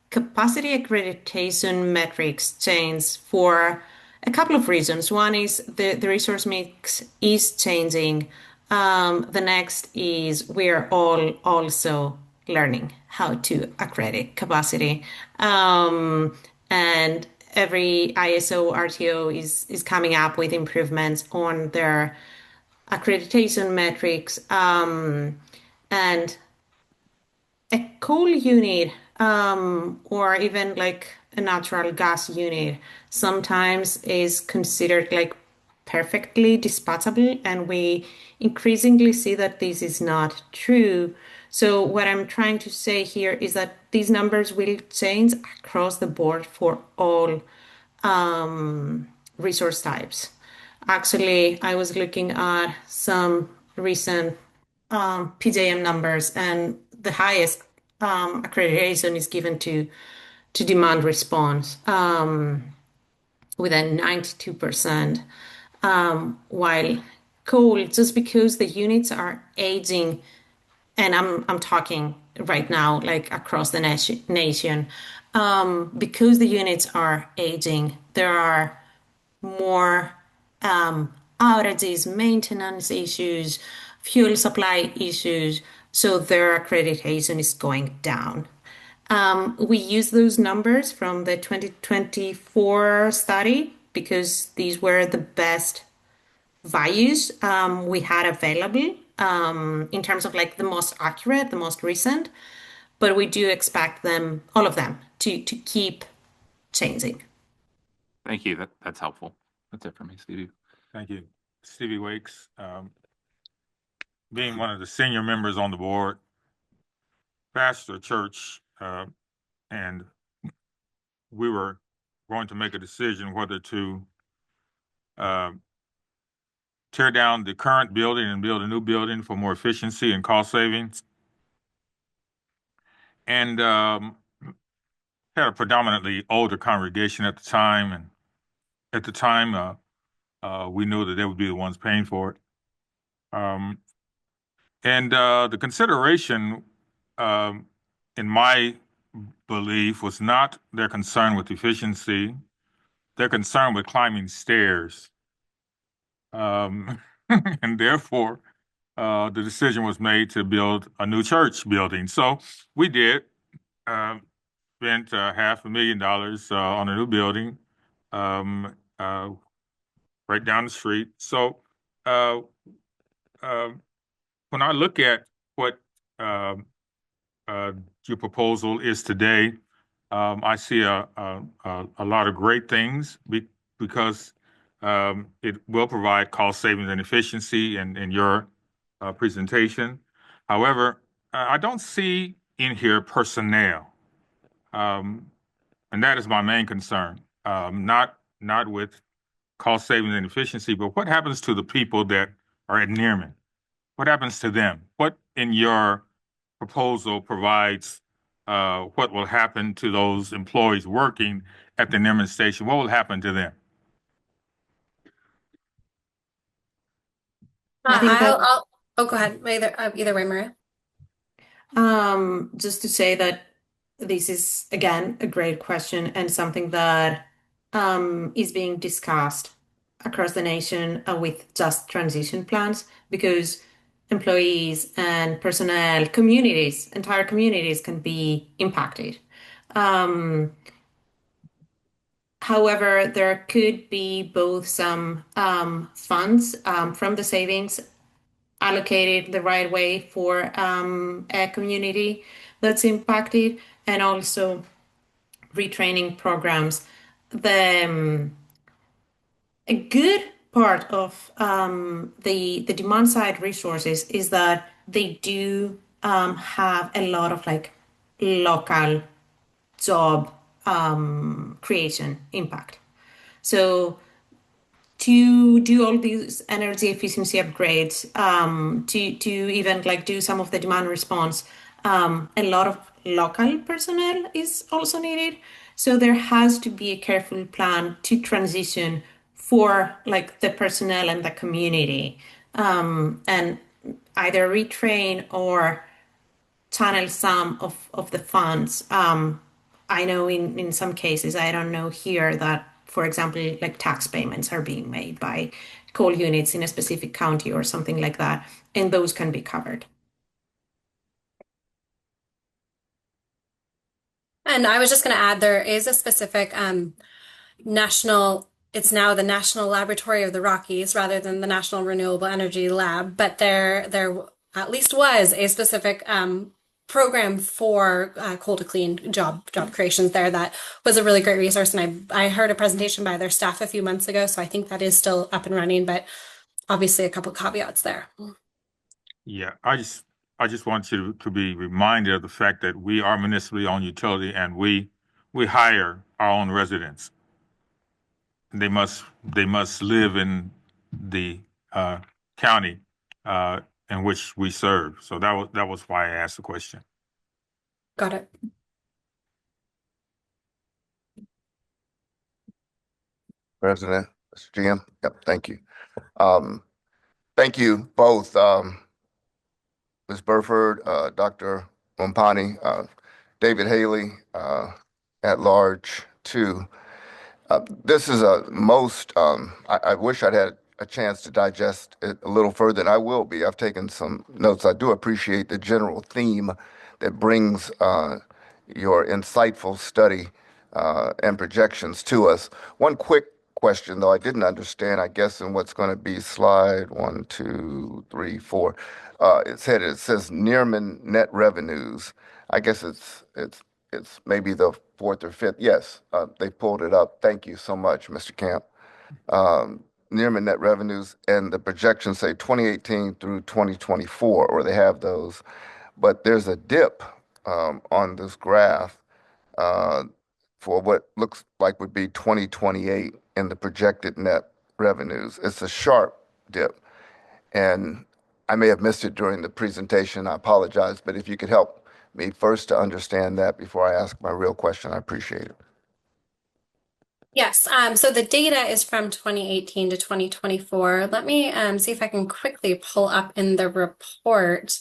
capacity accreditation metrics change for a couple of reasons. One is the resource mix is changing. The next is we're all also learning how to accredit capacity. And every ISO RTO is coming up with improvements on their accreditation metrics. And a coal unit or even like a natural gas unit sometimes is considered like perfectly dispatchable, and we increasingly see that this is not true. So what I'm trying to say here is that these numbers will change across the board for all resource types. Actually, I was looking at some recent PJM numbers, and the highest accreditation is given to demand response with a 92%, while coal, just because the units are aging, and I'm talking right now like across the nation, because the units are aging, there are more outages, maintenance issues, fuel supply issues, so their accreditation is going down. We use those numbers from the 2024 study because these were the best values we had available in terms of like the most accurate, the most recent, but we do expect them, all of them, to keep changing. Thank you. That's helpful. That's it for me, Stevie. Thank you. Stevie Wakes, being one of the senior members on the board, pastor a church, and we were going to make a decision whether to tear down the current building and build a new building for more efficiency and cost savings. And had a predominantly older congregation at the time, and at the time we knew that they would be the ones paying for it. And the consideration, in my belief, was not their concern with efficiency, their concern with climbing stairs. And therefore, the decision was made to build a new church building. So we did, spent $500,000 on a new building right down the street. So when I look at what your proposal is today, I see a lot of great things because it will provide cost savings and efficiency in your presentation. However, I don't see in here personnel. And that is my main concern. Not with cost savings and efficiency, but what happens to the people that are at Nearman? What happens to them? What in your proposal provides what will happen to those employees working at the Nearman station? What will happen to them? I think that- Oh, go ahead. Either way, Maria. Just to say that this is, again, a great question and something that is being discussed across the nation with just transition plans, because employees and personnel, communities, entire communities can be impacted. However, there could be both some funds from the savings allocated the right way for a community that's impacted, and also retraining programs. A good part of the demand side resources is that they do have a lot of like local job creation impact. So to do all these energy efficiency upgrades, to even like do some of the demand response, a lot of local personnel is also needed. So there has to be a careful plan to transition for like the personnel and the community, and either retrain or channel some of the funds. I know in some cases, I don't know here, that, for example, like tax payments are being made by coal units in a specific county or something like that, and those can be covered. And I was just going to add, there is a specific it's now the National Laboratory of the Rockies rather than the National Renewable Energy Lab, but there at least was a specific program for coal to clean job creations there. That was a really great resource, and I heard a presentation by their staff a few months ago, so I think that is still up and running, but obviously a couple caveats there. Yeah, I just want you to be reminded of the fact that we are municipally owned utility, and we hire our own residents. They must live in the county in which we serve. So that was why I asked the question. Got it. President, Mr. GM. Yep, thank you. Thank you both, Ms. Burford, Dr. Mompani, David Haley, at large too. This is I wish I'd had a chance to digest it a little further, and I will be. I've taken some notes. I do appreciate the general theme that brings your insightful study and projections to us. One quick question, though, I didn't understand, I guess, in what's going to be slide 1, 2, 3, 4. It says Nearman net revenues. I guess it's maybe the fourth or fifth. Yes, they pulled it up. Thank you so much, Mr. Camp. Nearman net revenues, and the projections say 2018 through 2024, or they have those. But there's a dip on this graph for what looks like would be 2028 in the projected net revenues. It's a sharp dip. And I may have missed it during the presentation. I apologize. But if you could help me first to understand that before I ask my real question, I appreciate it. Yes, so the data is from 2018 to 2024. Let me see if I can quickly pull up in the report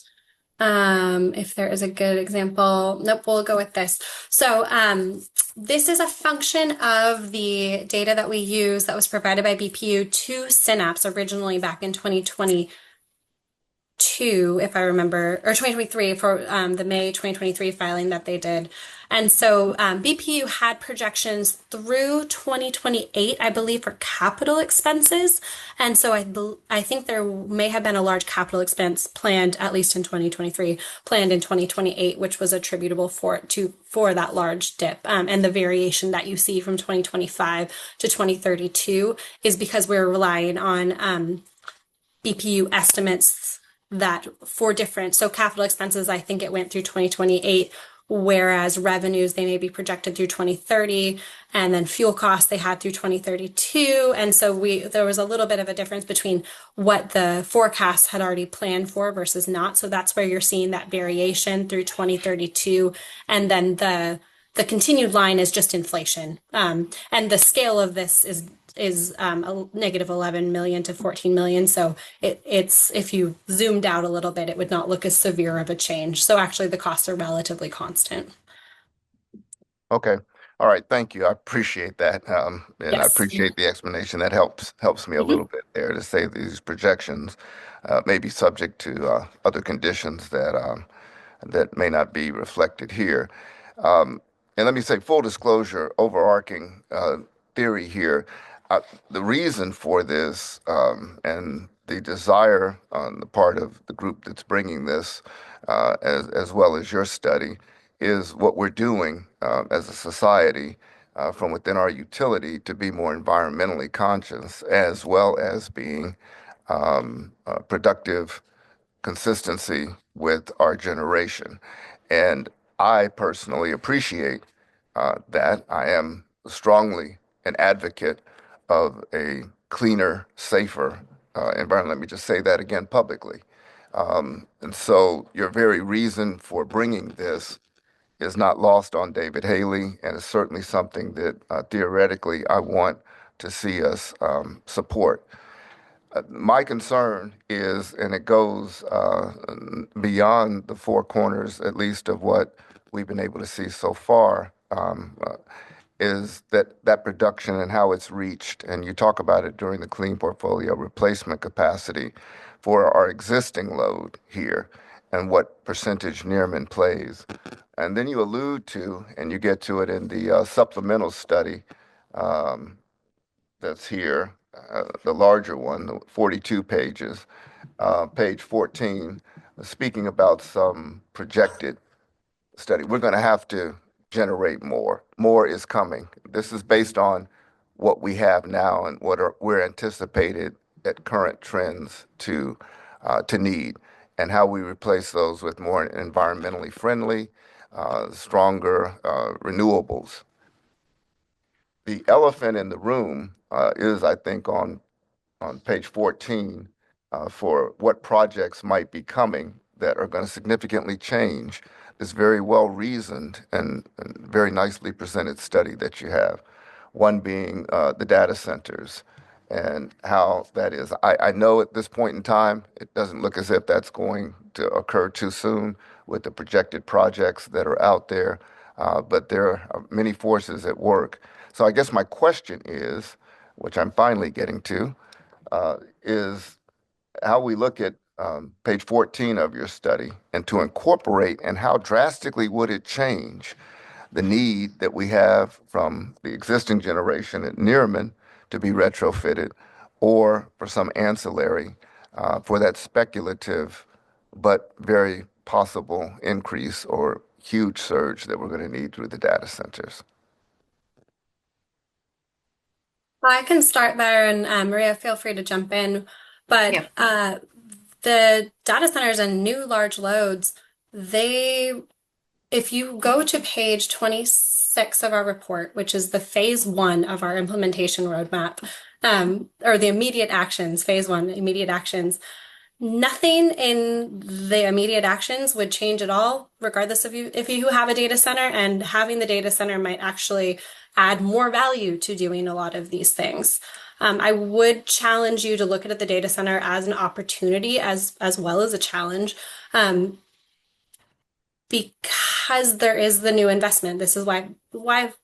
if there is a good example. Nope, we'll go with this. So this is a function of the data that we use that was provided by BPU to Synapse originally back in 2022, if I remember, or 2023 for the May 2023 filing that they did. And so BPU had projections through 2028, I believe, for capital expenses. And so I think there may have been a large capital expense planned, at least in 2023, planned in 2028, which was attributable for that large dip. And the variation that you see from 2025 to 2032 is because we're relying on BPU estimates that for different, so capital expenses, I think it went through 2028, whereas revenues, they may be projected through 2030, and then fuel costs they had through 2032. And so there was a little bit of a difference between what the forecast had already planned for versus not. So that's where you're seeing that variation through 2032. And then the continued line is just inflation. And the scale of this is a negative 11 million to 14 million. So it's, if you zoomed out a little bit, it would not look as severe of a change. So actually the costs are relatively constant. Okay. All right. Thank you. I appreciate that. And I Yes. appreciate the explanation. That helps me a little bit there to say these projections may be subject to other conditions that may not be reflected here. And let me say, full disclosure, overarching theory here. The reason for this and the desire on the part of the group that's bringing this, as well as your study, is what we're doing as a society from within our utility to be more environmentally conscious, as well as being productive consistency with our generation. And I personally appreciate that. I am strongly an advocate of a cleaner, safer environment. Let me just say that again publicly. And so your very reason for bringing this is not lost on David Haley, and it's certainly something that theoretically I want to see us support. My concern is, and it goes beyond the four corners, at least of what we've been able to see so far, is that production and how it's reached. And you talk about it during the clean portfolio replacement capacity for our existing load here and what percentage Nearman plays. And then you allude to, and you get to it in the supplemental study that's here, the larger one, the 42 pages, page 14, speaking about some projected study. We're going to have to generate more. More is coming. This is based on what we have now and we're anticipated at current trends to need, and how we replace those with more environmentally friendly, stronger renewables. The elephant in the room is, I think, on page 14 for what projects might be coming that are going to significantly change this very well-reasoned and very nicely presented study that you have. One being the data centers and how that is. I know at this point in time, it doesn't look as if that's going to occur too soon with the projected projects that are out there, but there are many forces at work. So I guess my question is, which I'm finally getting to, is how we look at page 14 of your study and to incorporate, and how drastically would it change the need that we have from the existing generation at Nearman to be retrofitted, or for some ancillary for that speculative but very possible increase or huge surge that we're going to need through the data centers. I can start there, and Maria, feel free to jump in. But the data centers and new large loads, if you go to page 26 of our report, which is the phase 1 of our implementation roadmap, or the immediate actions, phase 1, immediate actions, nothing in the immediate actions would change at all, regardless of if you have a data center, and having the data center might actually add more value to doing a lot of these things. I would challenge you to look at the data center as an opportunity as well as a challenge, because there is the new investment. This is why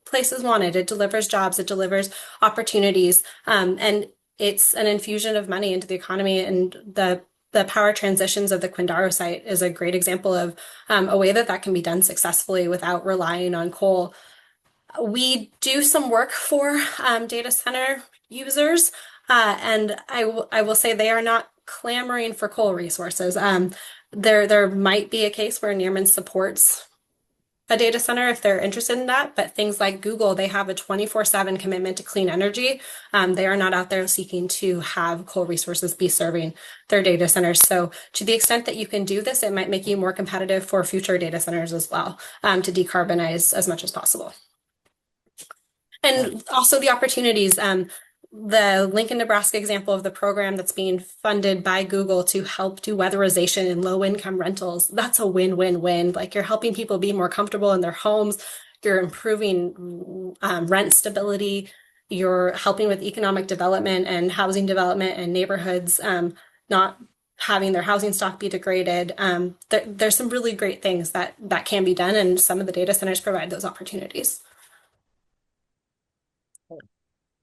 places want it. It delivers jobs, it delivers opportunities, and it's an infusion of money into the economy. And the power transitions of the Quindaro site is a great example of a way that can be done successfully without relying on coal. We do some work for data center users, and I will say they are not clamoring for coal resources. There might be a case where Nearman supports a data center if they're interested in that. But things like Google, they have a 24/7 commitment to clean energy. They are not out there seeking to have coal resources be serving their data centers. So to the extent that you can do this, it might make you more competitive for future data centers as well, to decarbonize as much as possible. And also the opportunities. The Lincoln, Nebraska example of the program that's being funded by Google to help do weatherization in low income rentals, that's a win-win-win. Like, you're helping people be more comfortable in their homes, you're improving rent stability, you're helping with economic development and housing development and neighborhoods, not having their housing stock be degraded. There's some really great things that can be done, and some of the data centers provide those opportunities.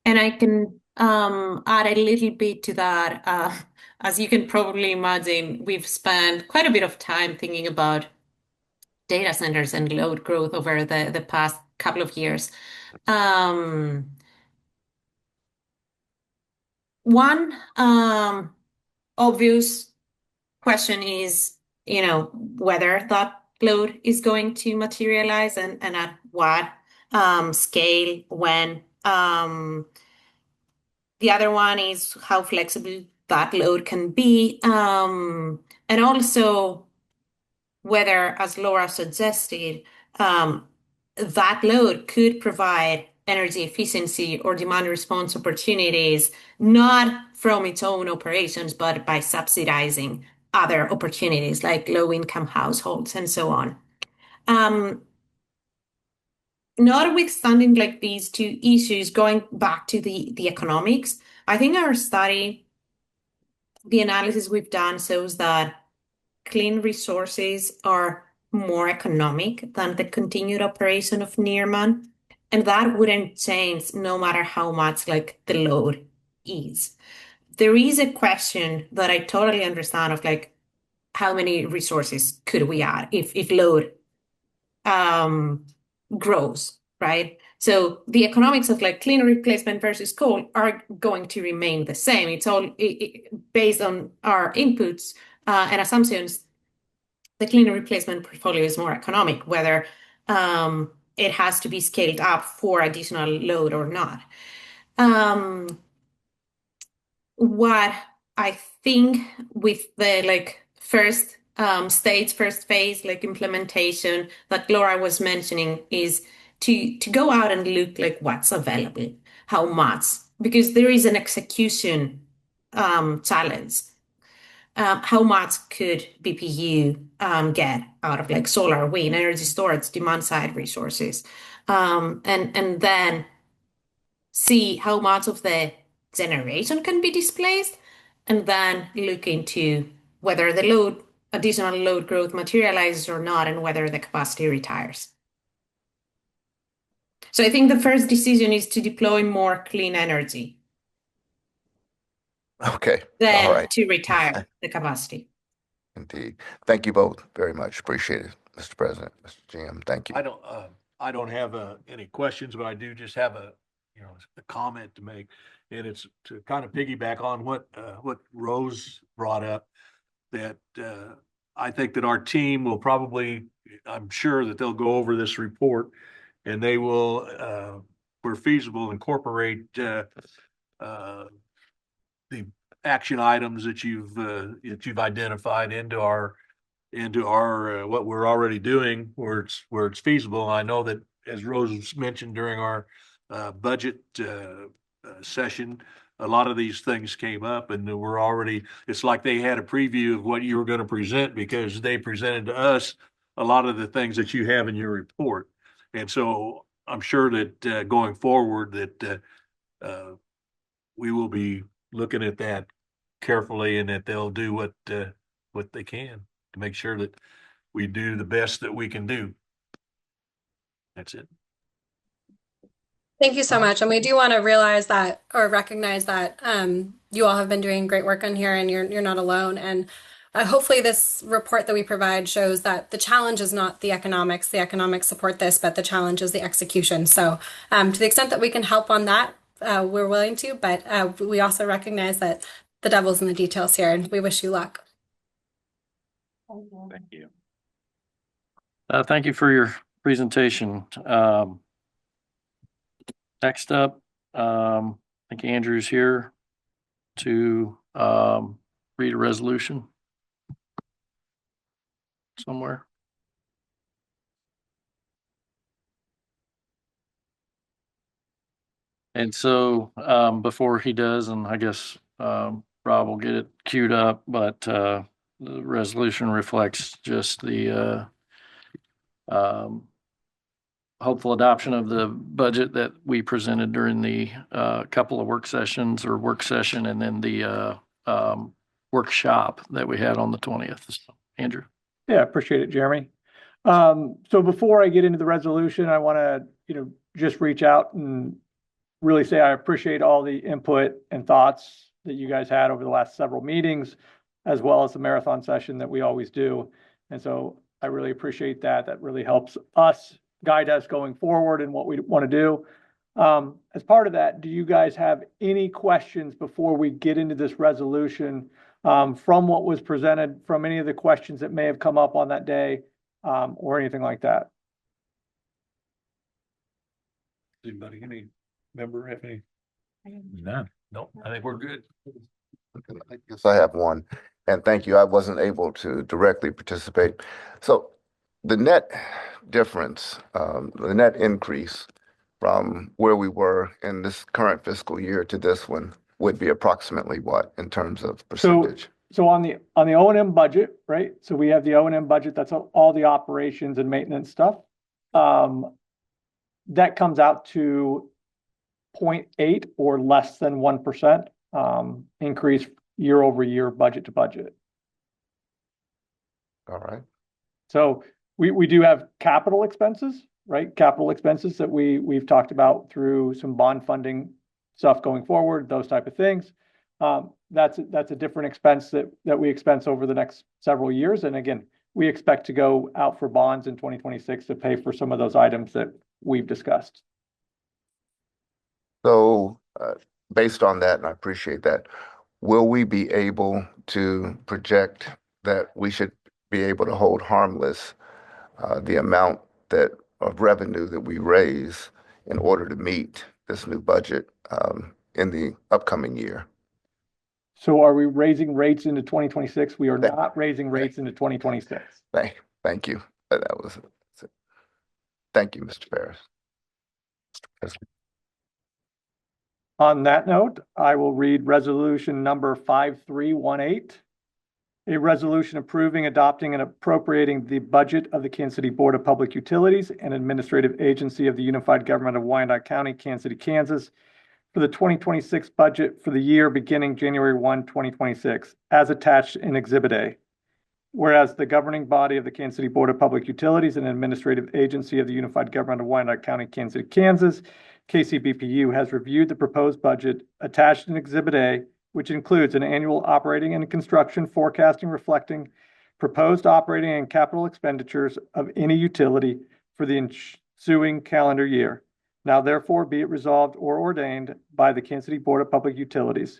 And I can add a little bit to that. As you can probably imagine, we've spent quite a bit of time thinking about data centers and load growth over the past couple of years. One obvious question is, whether that load is going to materialize and at what scale, when. The other one is how flexible that load can be, and also whether, as Laura suggested, that load could provide energy efficiency or demand response opportunities, not from its own operations, but by subsidizing other opportunities like low-income households and so on. Notwithstanding like these two issues, going back to the economics, I think our study, the analysis we've done shows that clean resources are more economic than the continued operation of Nearman, and that wouldn't change no matter how much like the load is. There is a question that I totally understand of like how many resources could we add if load grows, right? So the economics of like clean replacement versus coal are going to remain the same. It's all based on our inputs and assumptions. The clean replacement portfolio is more economic, whether it has to be scaled up for additional load or not. What I think with the like first phase, like implementation that Laura was mentioning, is to go out and look like what's available, how much, because there is an execution challenge. How much could BPU get out of like solar, wind, energy storage, demand side resources, and then see how much of the generation can be displaced, and then look into whether the additional load growth materializes or not, and whether the capacity retires. So I think the first decision is to deploy more clean energy. Okay. Then All right. to retire the capacity. Indeed. Thank you both very much. Appreciate it, Mr. President, Mr. GM. Thank you. I don't have any questions, but I do just have a comment to make, and it's to kind of piggyback on what Rose brought up. That I think that our team will probably, I'm sure that they'll go over this report, and they will, where feasible, incorporate the action items that you've identified into our what we're already doing where it's feasible. I know that, as Rose mentioned during our budget session, a lot of these things came up, and it's like they had a preview of what you were going to present, because they presented to us a lot of the things that you have in your report. And so I'm sure that going forward that we will be looking at that carefully, and that they'll do what they can to make sure that we do the best that we can do. That's it. Thank you so much. And we do want to recognize that you all have been doing great work on here, and you're not alone. And hopefully this report that we provide shows that the challenge is not the economics. The economics support this, but the challenge is the execution. So to the extent that we can help on that, we're willing to, but we also recognize that the devil's in the details here, and we wish you luck. Thank you. Thank you for your presentation. Next up, I think Andrew's here to read a resolution somewhere. And so before he does, and I guess Rob will get it queued up, but the resolution reflects just the hopeful adoption of the budget that we presented during the couple of work sessions or work session and then the workshop that we had on the 20th. So, Andrew. Yeah, appreciate it, Jeremy. So before I get into the resolution, I want to, just reach out and really say I appreciate all the input and thoughts that you guys had over the last several meetings, as well as the marathon session that we always do. And so I really appreciate that. That really helps us guide us going forward and what we want to do. As part of that, do you guys have any questions before we get into this resolution from what was presented, from any of the questions that may have come up on that day or anything like that? Anybody, any member have any? None. No, I think we're good. I guess I have one, and thank you. I wasn't able to directly participate. So the net difference, the net increase from where we were in this current fiscal year to this one would be approximately what in terms of percentage? So on the O&M budget, right? So we have the O&M budget, that's all the operations and maintenance stuff. That comes out to 0.8 or less than 1% increase year over year, budget to budget. All right. So we do have capital expenses, right? Capital expenses that we've talked about through some bond funding stuff going forward, those type of things. That's a different expense that we expense over the next several years. And again, we expect to go out for bonds in 2026 to pay for some of those items that we've discussed. So based on that, and I appreciate that, will we be able to project that we should be able to hold harmless the amount of revenue that we raise in order to meet this new budget in the upcoming year? So are we raising rates into 2026? We are not raising rates into 2026. Thank you. That was it. Thank you, Mr. Ferris. On that note, I will read resolution number 5318. A resolution approving, adopting, and appropriating the budget of the Kansas City Board of Public Utilities and Administrative Agency of the Unified Government of Wyandotte County, Kansas City, Kansas, for the 2026 budget for the year beginning January 1, 2026, as attached in Exhibit A. Whereas the governing body of the Kansas City Board of Public Utilities and Administrative Agency of the Unified Government of Wyandotte County, Kansas City, Kansas, KCBPU, has reviewed the proposed budget attached in Exhibit A, which includes an annual operating and construction forecasting reflecting proposed operating and capital expenditures of any utility for the ensuing calendar year. Now therefore be it resolved or ordained by the Kansas City Board of Public Utilities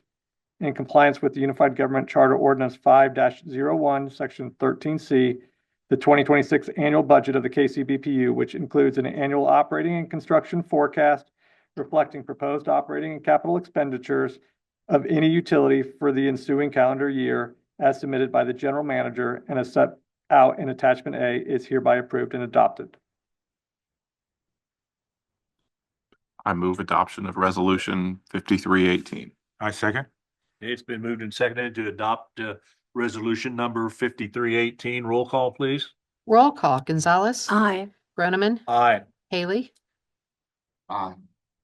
in compliance with the Unified Government Charter Ordinance 5-01, Section 13C, the 2026 annual budget of the KCBPU, which includes an annual operating and construction forecast reflecting proposed operating and capital expenditures of any utility for the ensuing calendar year as submitted by the general manager and as set out in attachment A, is hereby approved and adopted. I move adoption of resolution 5318. I second. It's been moved and seconded to adopt resolution number 5318. Roll call, please. Roll call. Gonzalez. Aye. Groneman. Aye. Haley. Aye.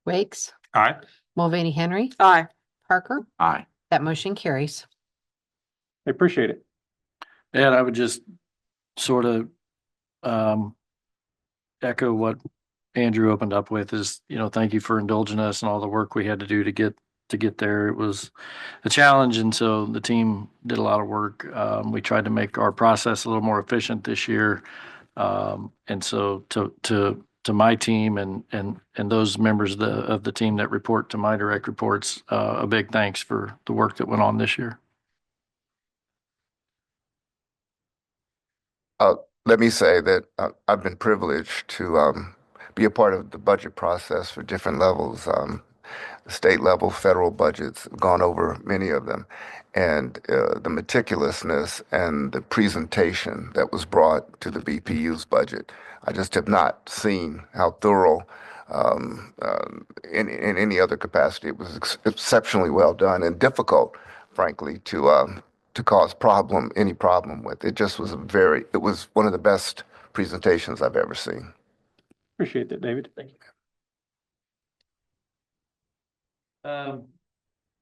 Wakes. Aye. Mulvaney Henry. Aye. Parker. Aye. That motion carries. I appreciate it. And I would just sort of echo what Andrew opened up with is, thank you for indulging us and all the work we had to do to get there. It was a challenge. And so the team did a lot of work. We tried to make our process a little more efficient this year. And so to my team and those members of the team that report to my direct reports, a big thanks for the work that went on this year. let me say that I've been privileged to be a part of the budget process for different levels, state level, federal budgets, gone over many of them. And the meticulousness and the presentation that was brought to the BPU's budget, I just have not seen how thorough in any other capacity. It was exceptionally well done and difficult, frankly, to cause any problem with. It just was it was one of the best presentations I've ever seen. Appreciate that, David. Thank you.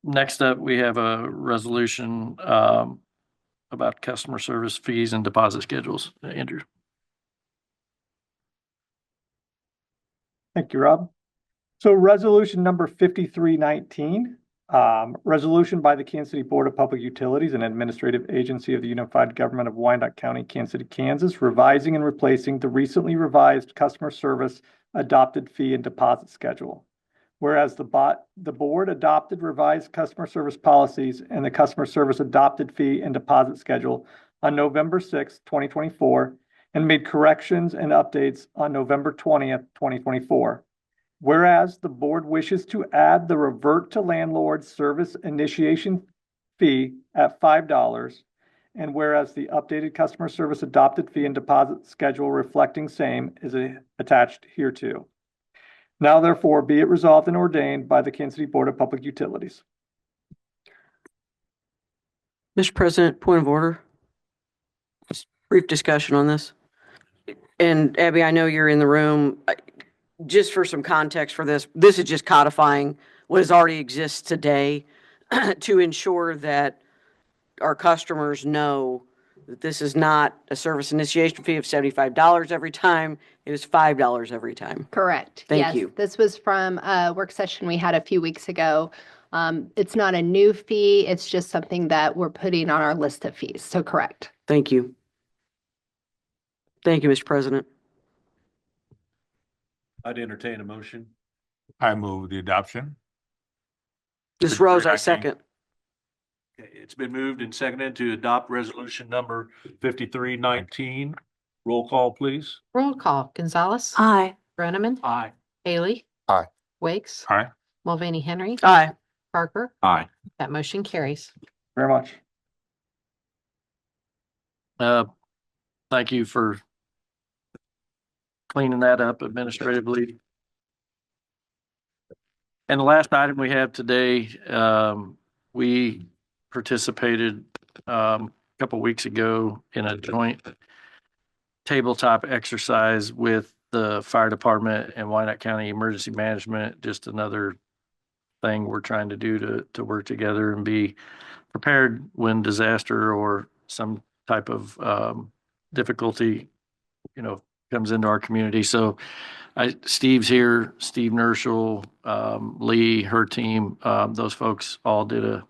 Next up, we have a resolution about customer service fees and deposit schedules. Andrew. Thank you, Rob. So resolution number 5319, resolution by the Kansas City Board of Public Utilities, an administrative agency of the Unified Government of Wyandotte County, Kansas City, Kansas, revising and replacing the recently revised customer service adopted fee and deposit schedule. Whereas the board adopted revised customer service policies and the customer service adopted fee and deposit schedule on November 6, 2024, and made corrections and updates on November 20th, 2024. Whereas the board wishes to add the revert to landlord service initiation fee at $5, and whereas the updated customer service adopted fee and deposit schedule reflecting same is attached hereto. Now therefore be it resolved and ordained by the Kansas City Board of Public Utilities. Mr. President, point of order. Just brief discussion on this. And Abby, I know you're in the room. Just for some context for this is just codifying what already exists today to ensure that our customers know that this is not a service initiation fee of $75 every time. It is $5 every time. Correct. Thank Yes, you. This was from a work session we had a few weeks ago. It's not a new fee. It's just something that we're putting on our list of fees. So correct. Thank you. Thank you, Mr. President. I'd entertain a motion. I move the adoption. Ms. Rose, I 5319. second. Okay, it's been moved and seconded to adopt resolution number 5319. Roll call, please. Roll call. Gonzalez. Aye. Groneman. Aye. Haley. Aye. Wakes. Aye. Mulvaney Henry. Aye. Parker. Aye. That motion carries. Very much. Thank you for cleaning that up administratively. And the last item we have today, we participated a couple weeks ago in a joint tabletop exercise with the fire department and Wyandotte County Emergency Management. Just another thing we're trying to do to work together and be prepared when disaster or some type of difficulty, comes into our community. So Steve's here, Steve Nerschel, Lee, her team, those folks all did a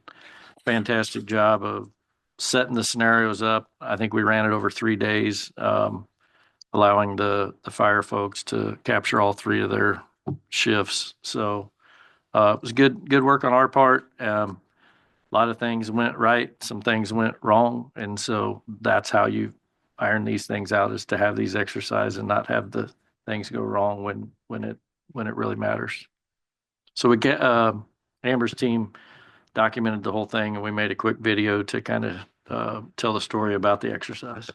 fantastic job of setting the scenarios up. I think we ran it over 3 days, allowing the fire folks to capture all 3 of their shifts. So it was good work on our part. A lot of things went right, some things went wrong. And so that's how you iron these things out, is to have these exercises and not have the things go wrong when it really matters. So we get Amber's team documented the whole thing, and we made a quick video to kind of tell the story about the exercise.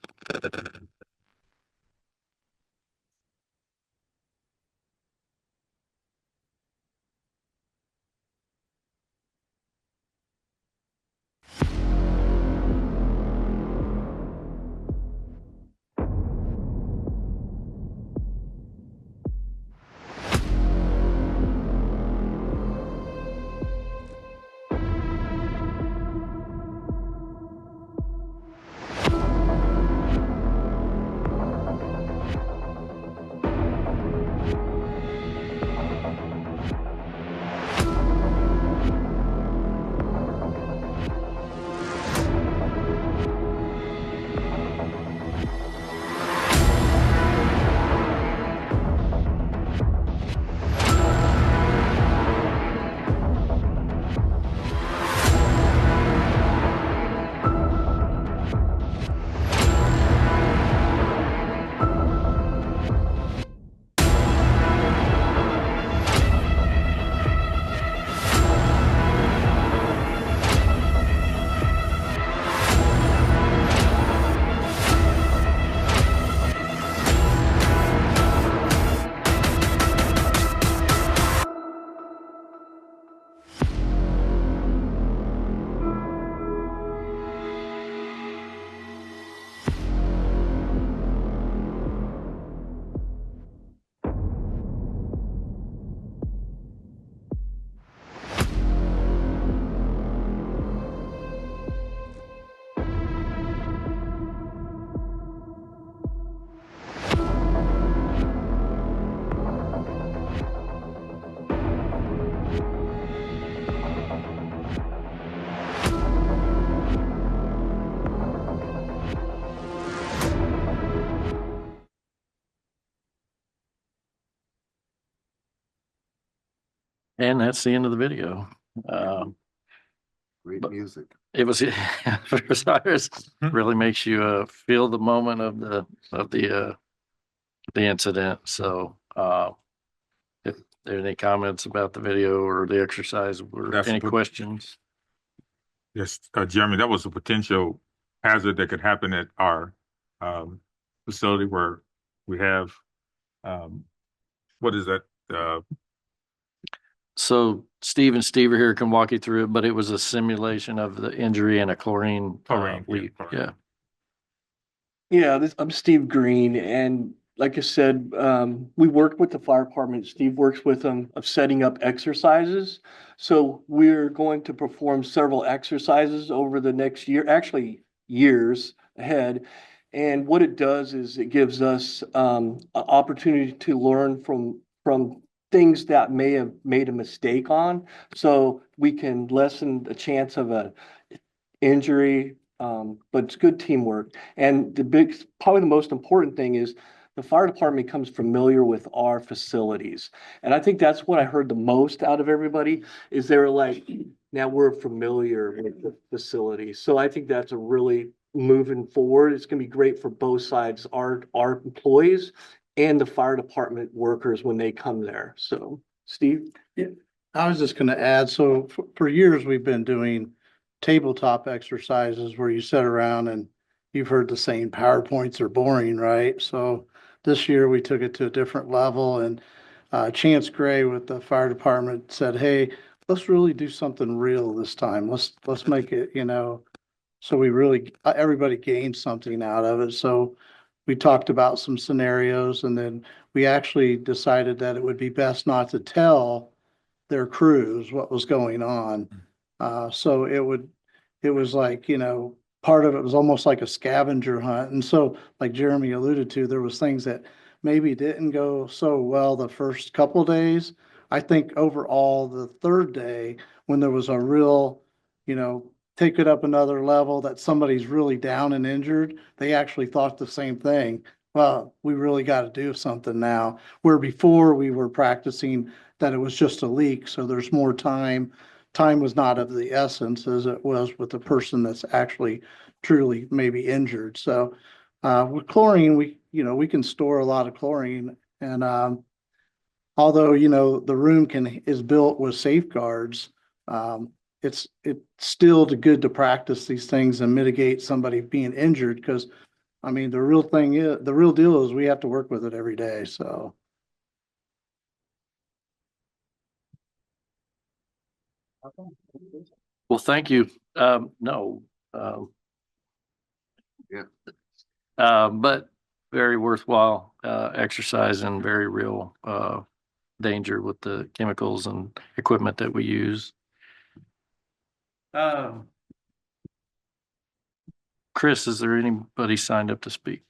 And that's the end of the video. Great But- music. It was for starters, really makes you feel the moment of the incident. So if there are any comments about the video or the exercise or That's any what- questions. Yes, Jeremy, that was a potential hazard that could happen at our facility where we have, what is that? So Steve and Steve are here, can walk you through it, but it was a simulation of the injury and a chlorine Chlorine, yeah, leak. chlorine. Yeah. Yeah, I'm Steve Green, and like I said, we work with the fire department. Steve works with them of setting up exercises. So we're going to perform several exercises over the next year, actually years ahead. And what it does is it gives us an opportunity to learn from things that may have made a mistake on, so we can lessen the chance of a injury. But it's good teamwork. And probably the most important thing is the fire department becomes familiar with our facilities. And I think that's what I heard the most out of everybody is they were like, now we're familiar with the facility. So I think that's a really moving forward. It's gonna be great for both sides, our employees and the fire department workers when they come there. So, Steve? I was just gonna add, so for years, we've been doing tabletop exercises where you sit around and you've heard the saying PowerPoints are boring, right? So this year we took it to a different level and Chance Gray with the fire department said, hey, let's really do something real this time. Let's make it, so we really, everybody gained something out of it. So we talked about some scenarios and then we actually decided that it would be best not to tell their crews what was going on. So it was like, part of it was almost like a scavenger hunt. And so like Jeremy alluded to, there was things that maybe didn't go so well the first couple days. I think overall the third day, when there was a real, take it up another level that somebody's really down and injured, they actually thought the same thing. Well, we really got to do something now. Where before we were practicing that it was just a leak. So there's more time. Time was not of the essence as it was with the person that's actually truly maybe injured. So with chlorine, we can store a lot of chlorine. And although, the room is built with safeguards, it's still good to practice these things and mitigate somebody being injured because the real deal is we have to work with it every day. So. Well, thank you. No. But very worthwhile exercise and very real danger with the chemicals and equipment that we use. Chris, is there anybody signed up to speak?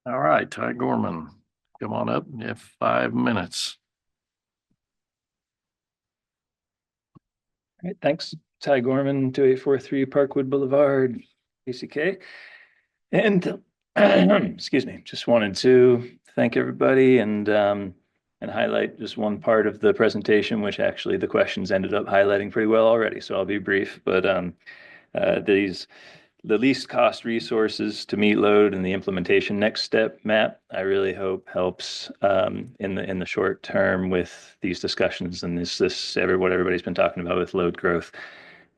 All right, Ty Gorman, come on up. You have 5 minutes. All right, thanks. Ty Gorman, 2843 Parkwood Boulevard, ACK. And excuse me, just wanted to thank everybody and highlight just one part of the presentation, which actually the questions ended up highlighting pretty well already. So I'll be brief, but the least cost resources to meet load and the implementation next step map, I really hope helps in the short term with these discussions and what everybody's been talking about with load growth.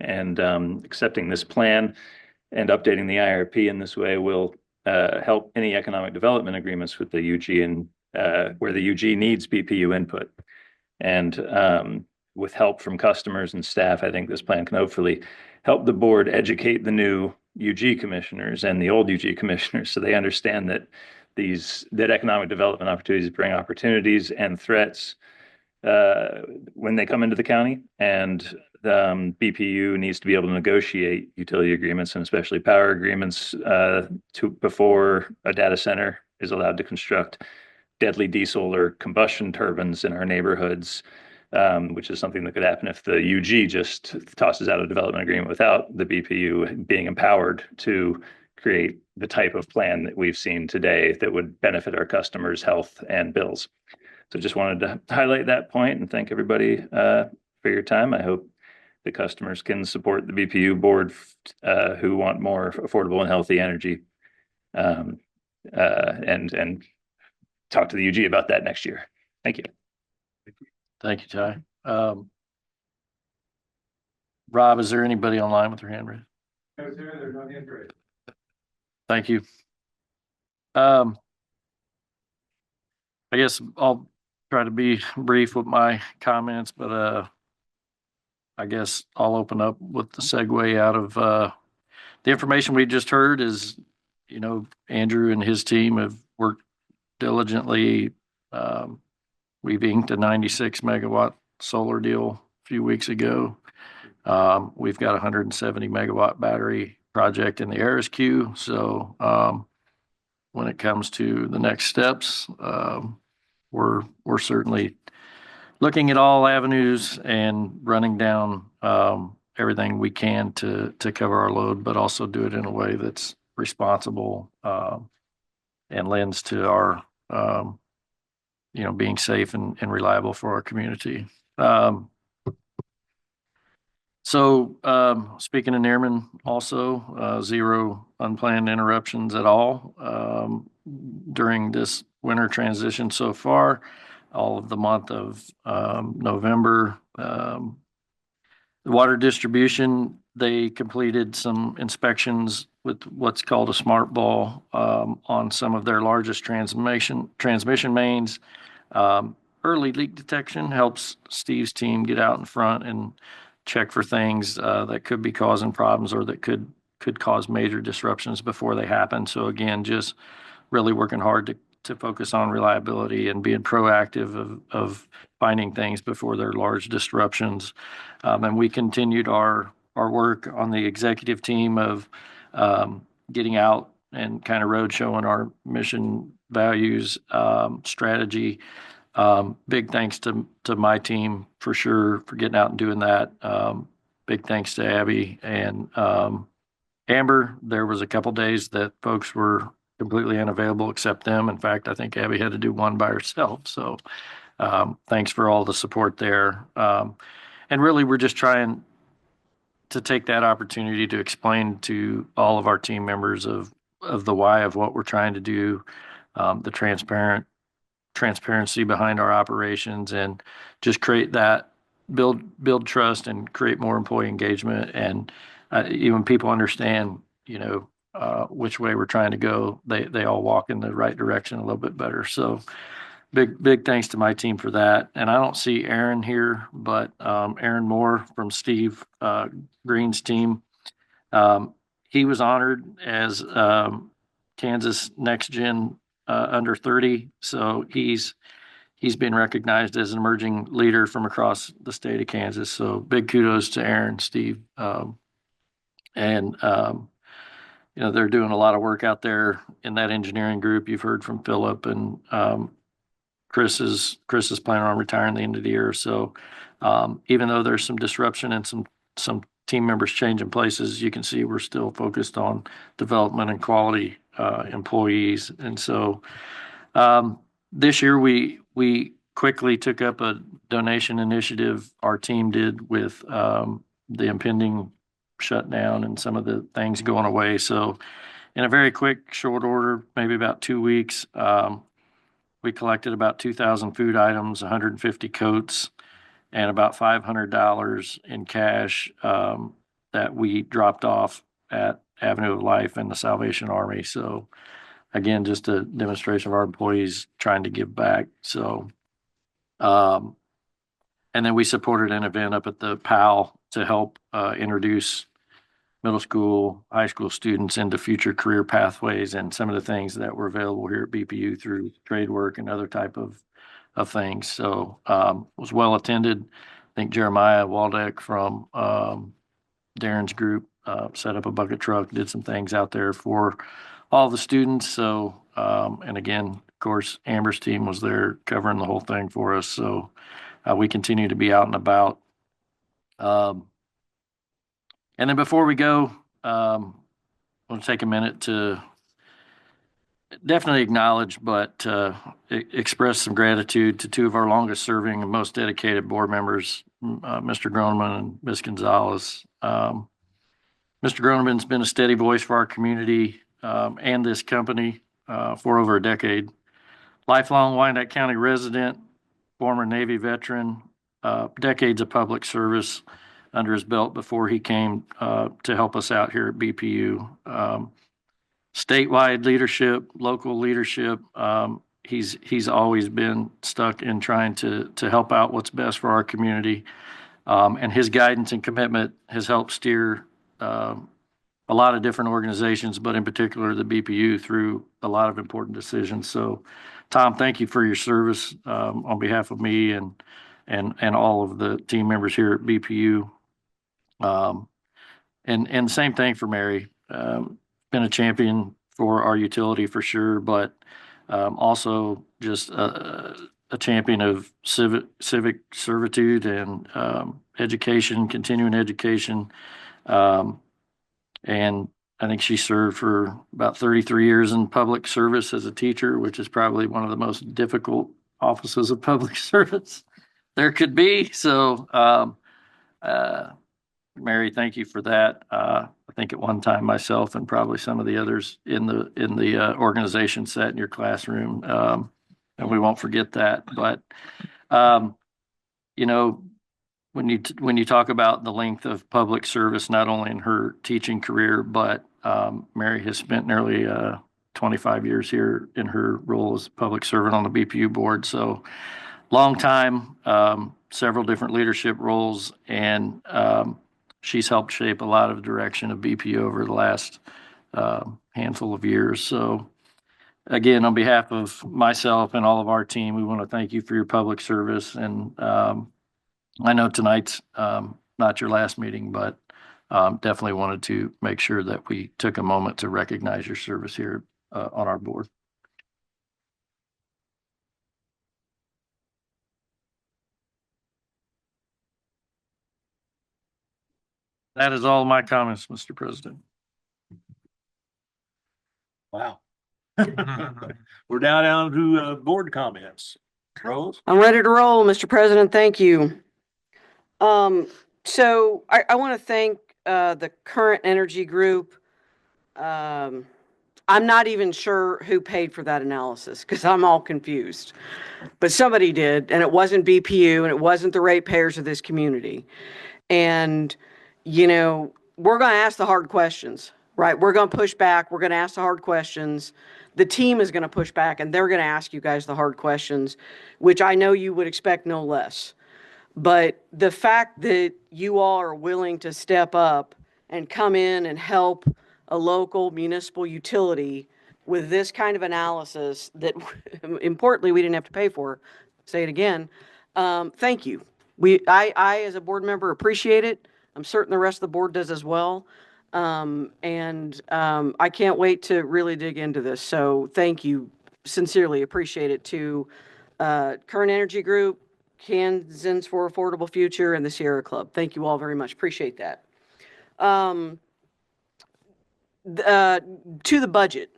And accepting this plan and updating the IRP in this way will help any economic development agreements with the UG and where the UG needs BPU input. And with help from customers and staff, I think this plan can hopefully help the board educate the new UG commissioners and the old UG commissioners so they understand that that economic development opportunities bring opportunities and threats when they come into the county, and the BPU needs to be able to negotiate utility agreements and especially power agreements before a data center is allowed to construct deadly diesel or combustion turbines in our neighborhoods which is something that could happen if the UG just tosses out a development agreement without the BPU being empowered to create the type of plan that we've seen today that would benefit our customers' health and bills. So just wanted to highlight that point and thank everybody for your time. I hope the customers can support the BPU board who want more affordable and healthy energy, and talk to the UG about that next year. Thank you. Thank you, Ty. Rob, is there anybody online with their hand raised? There's no hand raised. Thank you. I guess I'll try to be brief with my comments, but I guess I'll open up with the segue out of the information we just heard is, you know, Andrew and his team have worked diligently. We've inked a 96 megawatt solar deal a few weeks ago. We've got a 170 megawatt battery project in the Aris queue. So when it comes to the next steps, we're certainly looking at all avenues and running down everything we can to cover our load, but also do it in a way that's responsible and lends to our being safe and reliable for our community. So speaking of Nearman, also zero unplanned interruptions at all during this winter transition so far. All of the month of November. The water distribution, they completed some inspections with what's called a smart ball on some of their largest transmission mains. Early leak detection helps Steve's team get out in front and check for things that could be causing problems or that could cause major disruptions before they happen. So again, just really working hard to focus on reliability and being proactive of finding things before there are large disruptions. And we continued our work on the executive team of getting out and kind of road showing our mission, values, strategy. Big thanks to my team for sure for getting out and doing that. Big thanks to Abby and Amber. There was a couple days that folks were completely unavailable except them. In fact, I think Abby had to do one by herself. So thanks for all the support there. And really, we're just trying to take that opportunity to explain to all of our team members of the why of what we're trying to do, the transparency behind our operations, and just create that, build trust and create more employee engagement. And even people understand, which way we're trying to go, they all walk in the right direction a little bit better. So big thanks to my team for that. And I don't see Aaron here, but Aaron Moore from Steve Green's team, he was honored as Kansas Next Gen under 30. So he's been recognized as an emerging leader from across the state of Kansas. So big kudos to Aaron, Steve, they're doing a lot of work out there in that engineering group. You've heard from Philip, and Chris is planning on retiring the end of the year. So even though there's some disruption and some team members changing places, you can see we're still focused on development and quality employees. And so this year we quickly took up a donation initiative our team did with the impending shutdown and some of the things going away. So in a very quick, short order, maybe about 2 weeks, we collected about 2,000 food items, 150 coats, and about $500 in cash that we dropped off at Avenue of Life and the Salvation Army. So again, just a demonstration of our employees trying to give back. So, and then we supported an event up at the PAL to help introduce middle school, high school students into future career pathways and some of the things that were available here at BPU through trade work and other type of things. So was well attended. I think Jeremiah Waldeck from Darren's group set up a bucket truck, did some things out there for all the students. So, and again, of course, Amber's team was there covering the whole thing for us. So we continue to be out and about. And then before we go, I want to take a minute to definitely acknowledge, but express some gratitude to two of our longest serving and most dedicated board members, Mr. Groneman and Ms. Gonzalez. Mr. Groneman's been a steady voice for our community and this company for over a decade. Lifelong Wyandotte County resident, former Navy veteran, decades of public service under his belt before he came to help us out here at BPU. Statewide leadership, local leadership. He's always been stuck in trying to help out what's best for our community. And his guidance and commitment has helped steer a lot of different organizations, but in particular the BPU through a lot of important decisions. So, Tom, thank you for your service on behalf of me and all of the team members here at BPU. And same thing for Mary. Been a champion for our utility for sure, but also just a champion of civic servitude and education, continuing education. And I think she served for about 33 years in public service as a teacher, which is probably one of the most difficult offices of public service there could be. So, Mary, thank you for that. I think at one time myself and probably some of the others in the organization sat in your classroom, and we won't forget that. But you know, when you talk about the length of public service, not only in her teaching career, but Mary has spent nearly 25 years here in her role as public servant on the BPU board. So long time, several different leadership roles, and she's helped shape a lot of the direction of BPU over the last handful of years. So again, on behalf of myself and all of our team, we want to thank you for your public service. And I know tonight's not your last meeting, but definitely wanted to make sure that we took a moment to recognize your service here on our board. That is all my comments, Mr. President. Wow. We're now down to board comments. Rose? I'm ready to roll, Mr. President. Thank you. So I want to thank the Current Energy Group. I'm not even sure who paid for that analysis because I'm all confused. But somebody did, and it wasn't BPU, and it wasn't the ratepayers of this community. And, you know, we're going to ask the hard questions, right? We're going to push back. We're going to ask the hard questions. The team is going to push back, and they're going to ask you guys the hard questions, which I know you would expect no less. But the fact that you all are willing to step up and come in and help a local municipal utility with this kind of analysis that, importantly, we didn't have to pay for, say it again, thank you. I, as a board member, appreciate it. I'm certain the rest of the board does as well. I can't wait to really dig into this. So thank you. Sincerely appreciate it to Current Energy Group, Kansans for Affordable Future, and the Sierra Club. Thank you all very much. Appreciate that. To the budget.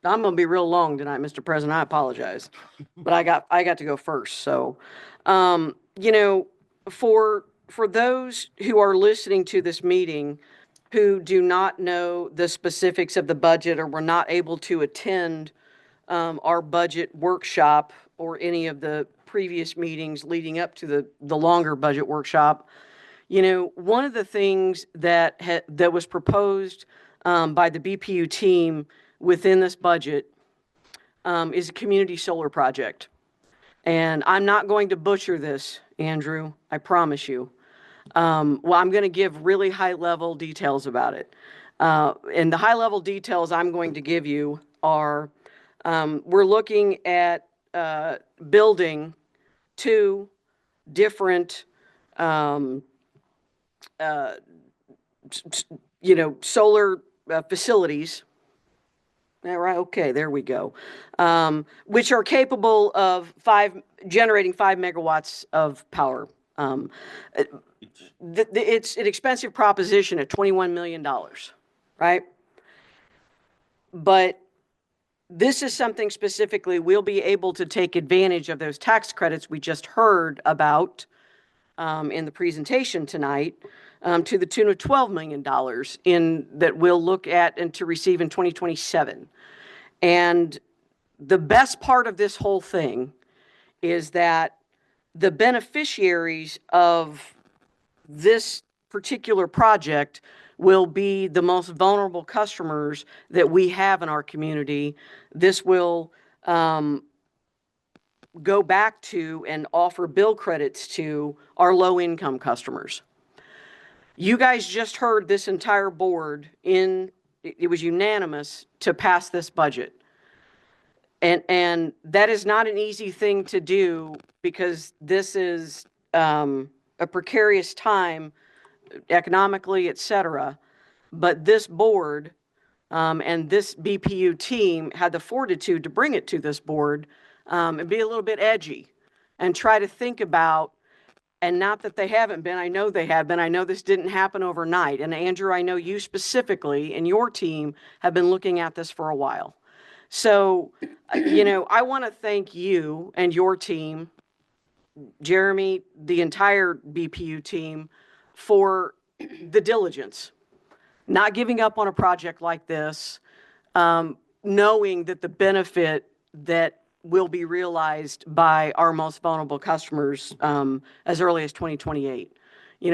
I'm going to be real long tonight, Mr. President. I apologize, but I got to go first. So, you know, for those who are listening to this meeting who do not know the specifics of the budget or were not able to attend our budget workshop or any of the previous meetings leading up to the longer budget workshop, you know, one of the things that was proposed by the BPU team within this budget is a community solar project. And I'm not going to butcher this, Andrew, I promise you. Well, I'm going to give really high-level details about it. And the high-level details I'm going to give you are, we're looking at building 2 different, you know, solar facilities All right, okay, there we go. Which are capable of generating 5 megawatts of power. It's an expensive proposition at $21 million, right? But this is something specifically we'll be able to take advantage of those tax credits we just heard about in the presentation tonight, to the tune of $12 million that we'll look at and to receive in 2027. And the best part of this whole thing is that the beneficiaries of this particular project will be the most vulnerable customers that we have in our community. This will go back to and offer bill credits to our low-income customers. You guys just heard this entire board it was unanimous to pass this budget. And that is not an easy thing to do because this is a precarious time economically, et cetera. But this board and this BPU team had the fortitude to bring it to this board and be a little bit edgy and try to think about, and not that they haven't been, I know they have been. I know this didn't happen overnight. And Andrew, I know you specifically and your team have been looking at this for a while. So, I want to thank you and your team, Jeremy, the entire BPU team, for the diligence, not giving up on a project like this, knowing that the benefit that will be realized by our most vulnerable customers as early as 2028.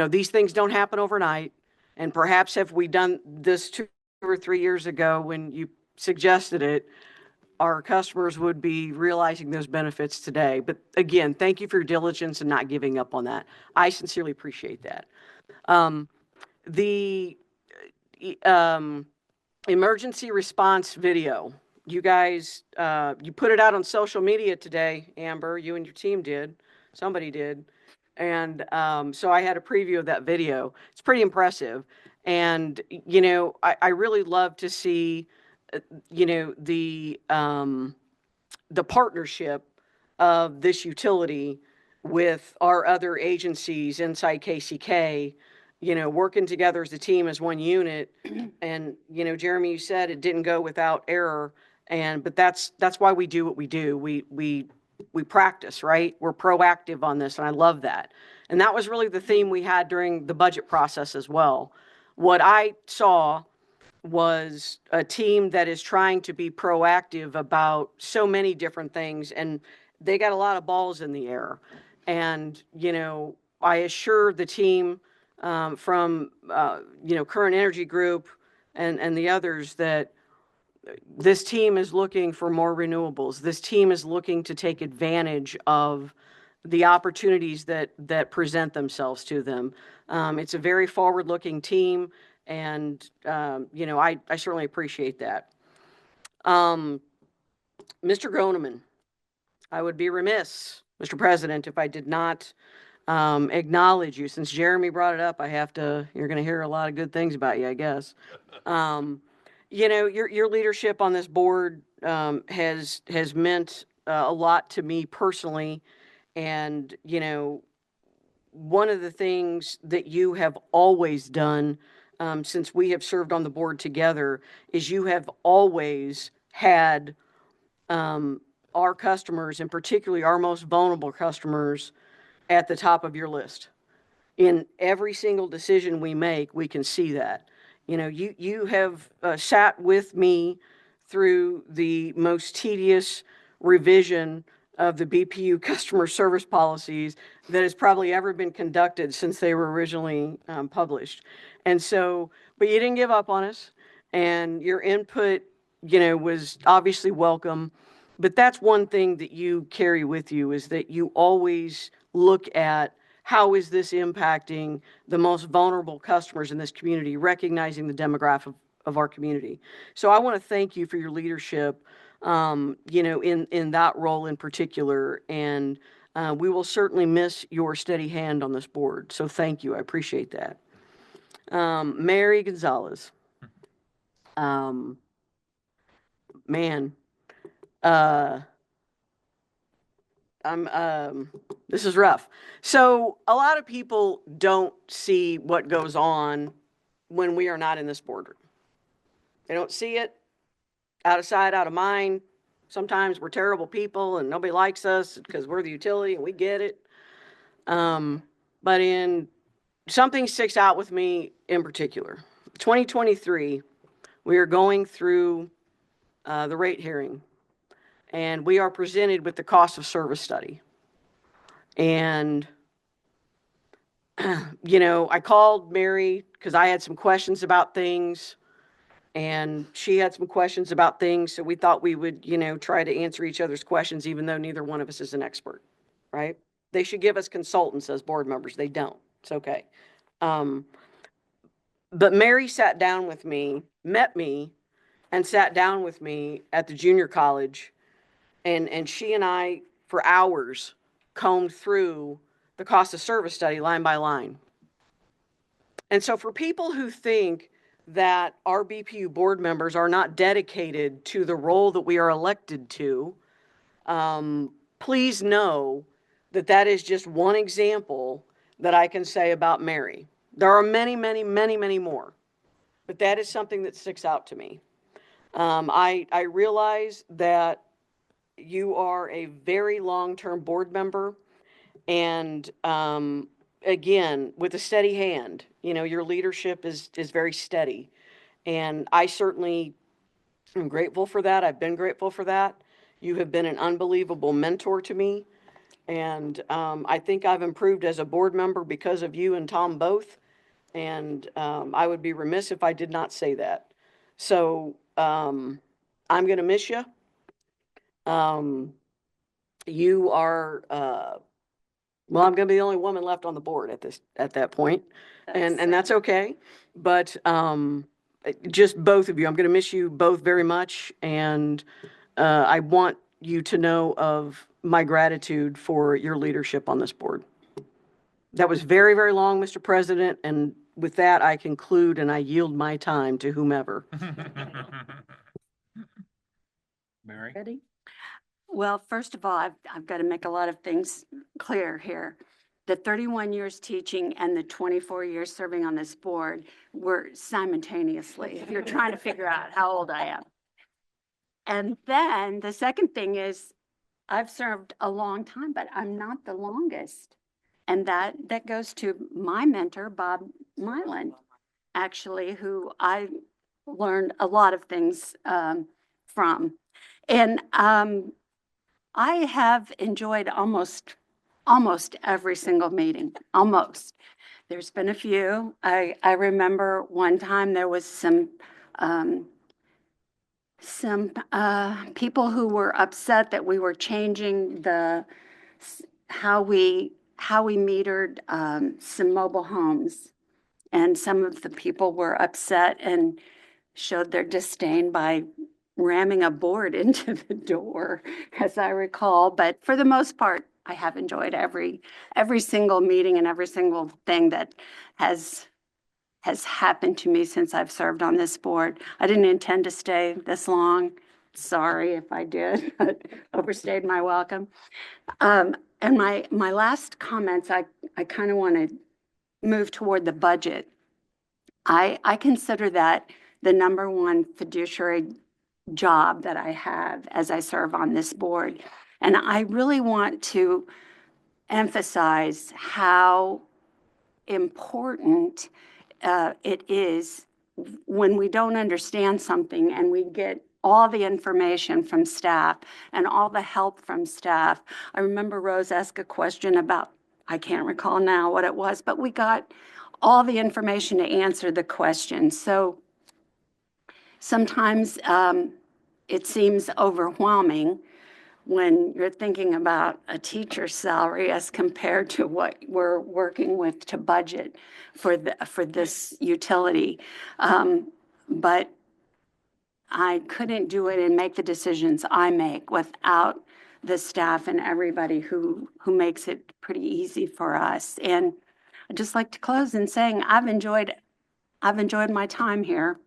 These things don't happen overnight. And perhaps if we done this 2 or 3 years ago when you suggested it, our customers would be realizing those benefits today. But again, thank you for your diligence and not giving up on that. I sincerely appreciate that. The emergency response video, you guys, you put it out on social media today, Amber, you and your team did, somebody did. And so I had a preview of that video. It's pretty impressive. And, I really love to see, the partnership of this utility with our other agencies inside KCK, working together as a team, as one unit. And, Jeremy, you said it didn't go without error. But that's why we do what we do. We practice, right? We're proactive on this, and I love that. And that was really the theme we had during the budget process as well. What I saw was a team that is trying to be proactive about so many different things, and they got a lot of balls in the air. And, I assure the team from, Current Energy Group and the others that this team is looking for more renewables. This team is looking to take advantage of the opportunities that present themselves to them. It's a very forward-looking team, and I certainly appreciate that. Mr. Groneman, I would be remiss, Mr. President, if I did not acknowledge you. Since Jeremy brought it up, you're going to hear a lot of good things about you, I guess. Your leadership on this board has meant a lot to me personally. And, one of the things that you have always done since we have served on the board together is you have always had our customers, and particularly our most vulnerable customers, at the top of your list. In every single decision we make, we can see that. You have sat with me through the most tedious revision of the BPU customer service policies that has probably ever been conducted since they were originally published. And so, but you didn't give up on us, and your input, was obviously welcome. But that's one thing that you carry with you, is that you always look at how is this impacting the most vulnerable customers in this community, recognizing the demographic of our community. So I want to thank you for your leadership, in that role in particular. And we will certainly miss your steady hand on this board. So thank you. I appreciate that. Mary Gonzalez. Man, this is rough. So a lot of people don't see what goes on when we are not in this boardroom. They don't see it. Out of sight, out of mind. Sometimes we're terrible people and nobody likes us because we're the utility and we get it. But something sticks out with me in particular. 2023, we are going through the rate hearing, and we are presented with the cost of service study. And, I called Mary because I had some questions about things, and she had some questions about things. So we thought we would, try to answer each other's questions, even though neither one of us is an expert, right? They should give us consultants as board members. They don't. It's okay. But Mary sat down with me, met me, and sat down with me at the junior college. And she and I, for hours, combed through the cost of service study line by line. And so for people who think that our BPU board members are not dedicated to the role that we are elected to, please know that that is just one example that I can say about Mary. There are many, many, many, many more, but that is something that sticks out to me. I realize that you are a very long-term board member, and again, with a steady hand, your leadership is very steady, and I certainly am grateful for that. I've been grateful for that. You have been an unbelievable mentor to me, and I think I've improved as a board member because of you and Tom both, and I would be remiss if I did not say that. So I'm going to miss you. You are, well, I'm going to be the only woman left on the board at that point, and that's okay. But just both of you, I'm going to miss you both very much, and I want you to know of my gratitude for your leadership on this board. That was very, very long, Mr. President, and with that, I conclude and I yield my time to whomever. Mary? Ready? Well, first of all, I've got to make a lot of things clear here. The 31 years teaching and the 24 years serving on this board were simultaneously, if you're trying to figure out how old I am. And then the second thing is I've served a long time, but I'm not the longest. And that goes to my mentor, Bob Mylan, actually, who I learned a lot of things from. And I have enjoyed almost every single meeting, almost. There's been a few. I remember one time there was some people who were upset that we were changing how we metered some mobile homes. And some of the people were upset and showed their disdain by ramming a board into the door, as I recall. But for the most part, I have enjoyed every single meeting and every single thing that has happened to me since I've served on this board. I didn't intend to stay this long. Sorry if I did, but overstayed my welcome. And my last comments, I kind of want to move toward the budget. I consider that the number one fiduciary job that I have as I serve on this board. And I really want to emphasize how important it is when we don't understand something and we get all the information from staff and all the help from staff. I remember Rose asked a question about, I can't recall now what it was, but we got all the information to answer the question. So sometimes it seems overwhelming when you're thinking about a teacher's salary as compared to what we're working with to budget for this utility. But I couldn't do it and make the decisions I make without the staff and everybody who makes it pretty easy for us. And I'd just like to close in saying I've enjoyed my time here,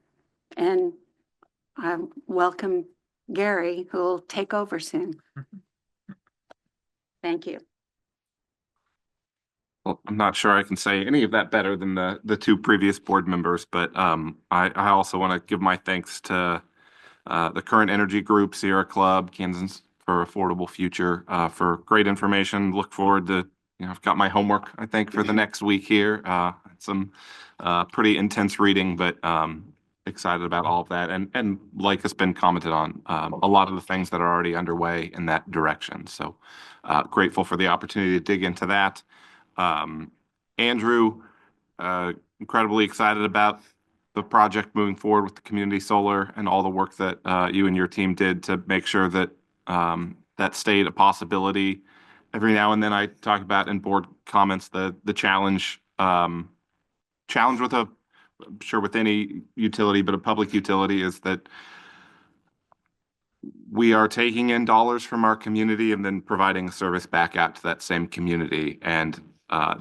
and I welcome Gary, who will take over soon. Thank you. Well, I'm not sure I can say any of that better than the two previous board members, but I also want to give my thanks to the Current Energy Group, Sierra Club, Kansas for Affordable Future for great information. Look forward to, I've got my homework, I think, for the next week here. Some pretty intense reading, but excited about all of that. And like has been commented on, a lot of the things that are already underway in that direction. So grateful for the opportunity to dig into that. Andrew, incredibly excited about the project moving forward with the community solar and all the work that you and your team did to make sure that that stayed a possibility. Every now and then I talk about in board comments the challenge with I'm sure with any utility, but a public utility, is that we are taking in dollars from our community and then providing a service back out to that same community. And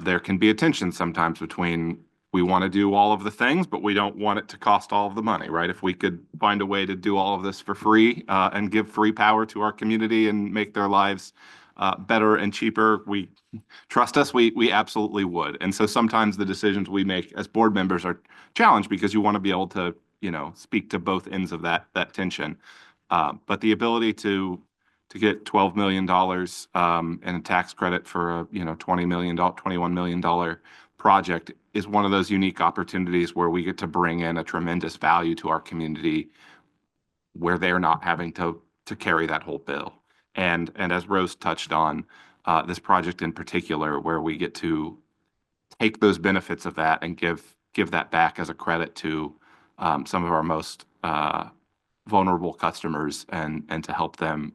there can be a tension sometimes between, we want to do all of the things, but we don't want it to cost all of the money, right? If we could find a way to do all of this for free and give free power to our community and make their lives better and cheaper, trust us, we absolutely would. And so sometimes the decisions we make as board members are challenged because you want to be able to, speak to both ends of that tension. But the ability to get $12 million in a tax credit for a $21 million project is one of those unique opportunities where we get to bring in a tremendous value to our community, where they're not having to carry that whole bill. And as Rose touched on, this project in particular, where we get to take those benefits of that and give that back as a credit to some of our most vulnerable customers and to help them.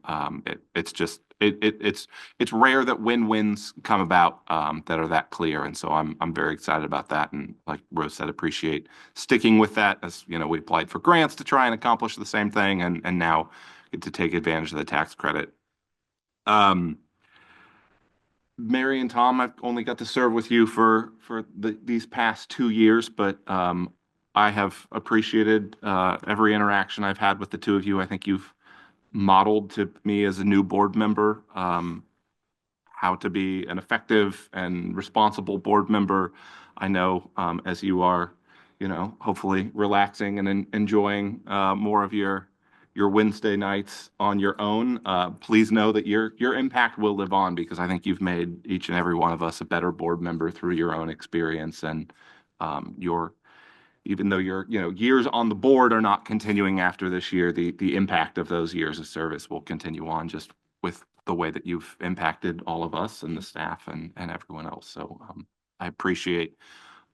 It's rare that win-wins come about that are that clear. And so I'm very excited about that. And like Rose said, appreciate sticking with that, as we applied for grants to try and accomplish the same thing, and now get to take advantage of the tax credit. Mary and Tom, I've only got to serve with you for these past 2 years, but I have appreciated every interaction I've had with the two of you. I think you've modeled to me as a new board member how to be an effective and responsible board member. I know as you are, hopefully relaxing and enjoying more of your Wednesday nights on your own, please know that your impact will live on, because I think you've made each and every one of us a better board member through your own experience. And even though your years on the board are not continuing after this year, the impact of those years of service will continue on, just with the way that you've impacted all of us and the staff and everyone else. So I appreciate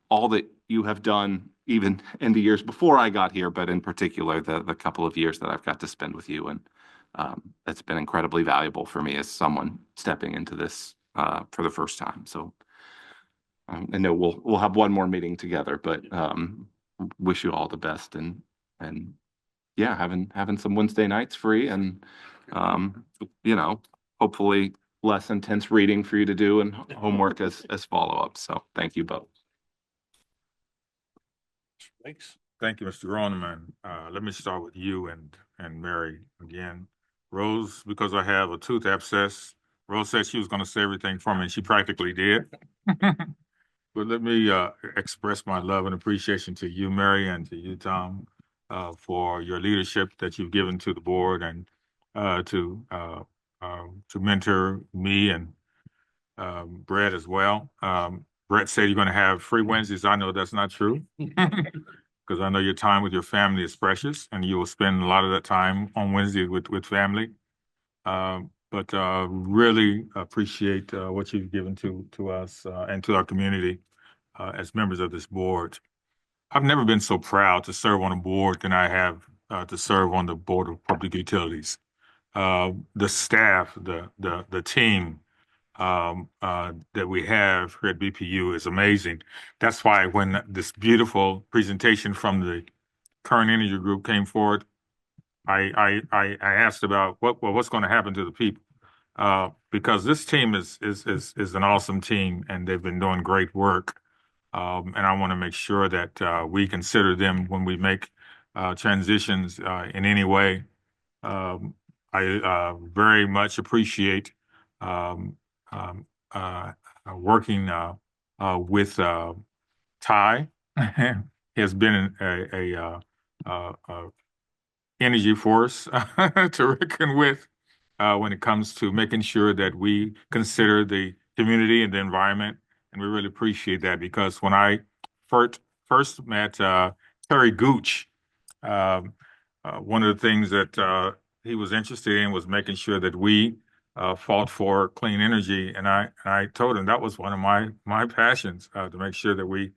all that you have done, even in the years before I got here, but in particular the couple of years that I've got to spend with you. And that's been incredibly valuable for me as someone stepping into this for the first time. So I know we'll have one more meeting together, but wish you all the best, and yeah, having some Wednesday nights free, and hopefully less intense reading for you to do and homework as follow-up. So thank you both. Thanks. Thank you, Mr. Groneman. Let me start with you and Mary again. Rose, because I have a tooth abscess, Rose said she was going to say everything for me, and she practically did. But let me express my love and appreciation to you, Mary, and to you, Tom, for your leadership that you've given to the board, and to mentor me and Brett as well. Brett said you're going to have free Wednesdays. I know that's not true, because I know your time with your family is precious, and you will spend a lot of that time on Wednesday with family. But really appreciate what you've given to us and to our community as members of this board. I've never been so proud to serve on a board than I have to serve on the Board of Public Utilities. The staff, the team that we have here at BPU is amazing. That's why when this beautiful presentation from the Current Energy Group came forward, I asked about what's going to happen to the people, because this team is an awesome team, and they've been doing great work. And I want to make sure that we consider them when we make transitions in any way. I very much appreciate um, working with Ty. He has been a energy force to reckon with when it comes to making sure that we consider the community and the environment. And we really appreciate that because when I first met Terry Gooch, um, one of the things that he was interested in was making sure that we fought for clean energy, and I told him that was one of my passions to make sure that we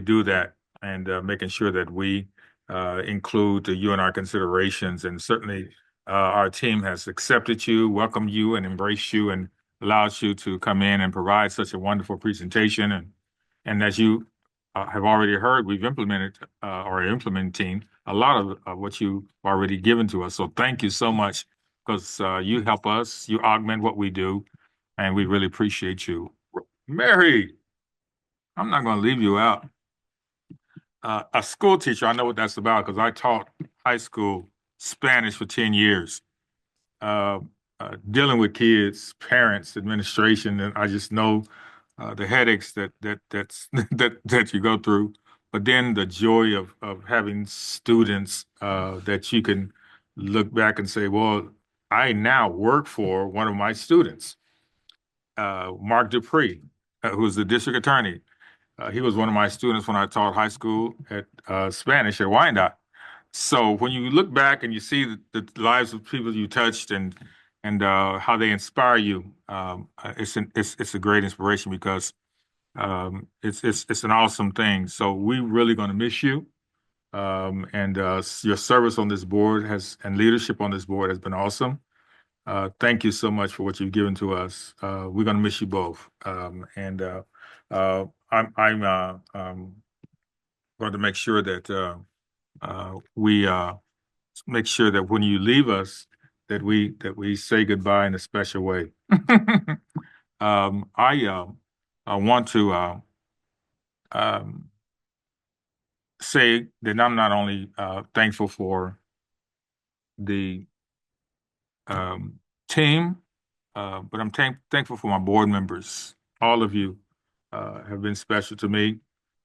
do that and making sure that we include you in our considerations. And certainly, our team has accepted you, welcomed you, and embraced you, and allowed you to come in and provide such a wonderful presentation. And as you have already heard, we've implemented or are implementing a lot of what you've already given to us. So thank you so much because you help us, you augment what we do, and we really appreciate you. Mary, I'm not going to leave you out. A school teacher, I know what that's about because I taught high school Spanish for 10 years. Dealing with kids, parents, administration, and I just know the headaches that you go through. But then the joy of having students that you can look back and say, well, I now work for one of my students, Mark Dupree, who's the district attorney. He was one of my students when I taught high school at Spanish at Wyandotte. So when you look back and you see the lives of people you touched and how they inspire you, it's a great inspiration because it's an awesome thing. So we really going to miss you, and your service on this board and leadership on this board has been awesome. Thank you so much for what you've given to us. We're going to miss you both, and I'm going to make sure that we make sure that when you leave us, that we say goodbye in a special way. I want to say that I'm not only thankful for the team, but I'm thankful for my board members. All of you have been special to me.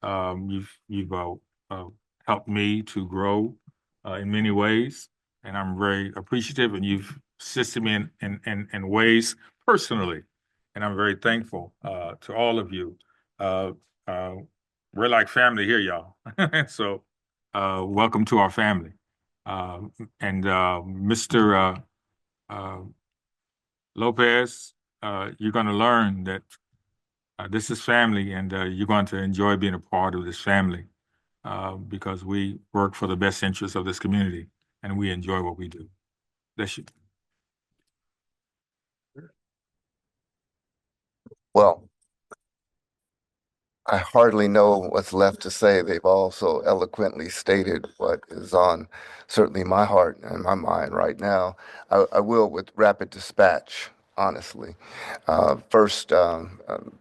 You've helped me to grow in many ways, and I'm very appreciative. And you've assisted me in ways personally, and I'm very thankful to all of you. We're like family here, y'all. So welcome to our family. And Mr. Lopez, you're going to learn that this is family, and you're going to enjoy being a part of this family because we work for the best interests of this community, and we enjoy what we do. Bless you. Well, I hardly know what's left to say. They've all so eloquently stated what is on certainly my heart and my mind right now. I will with rapid dispatch, honestly. First,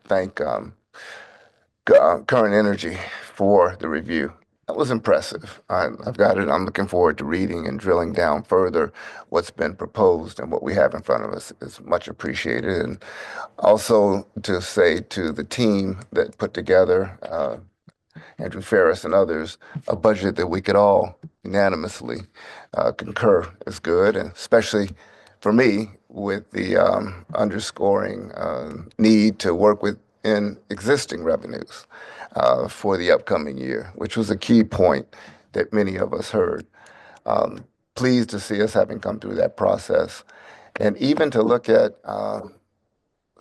thank Current Energy for the review. That was impressive. I've got it. I'm looking forward to reading and drilling down further what's been proposed, and what we have in front of us is much appreciated. And also to say to the team that put together, Andrew Ferris and others, a budget that we could all unanimously concur is good, and especially for me with the underscoring need to work within existing revenues for the upcoming year, which was a key point that many of us heard. Pleased to see us having come through that process, and even to look at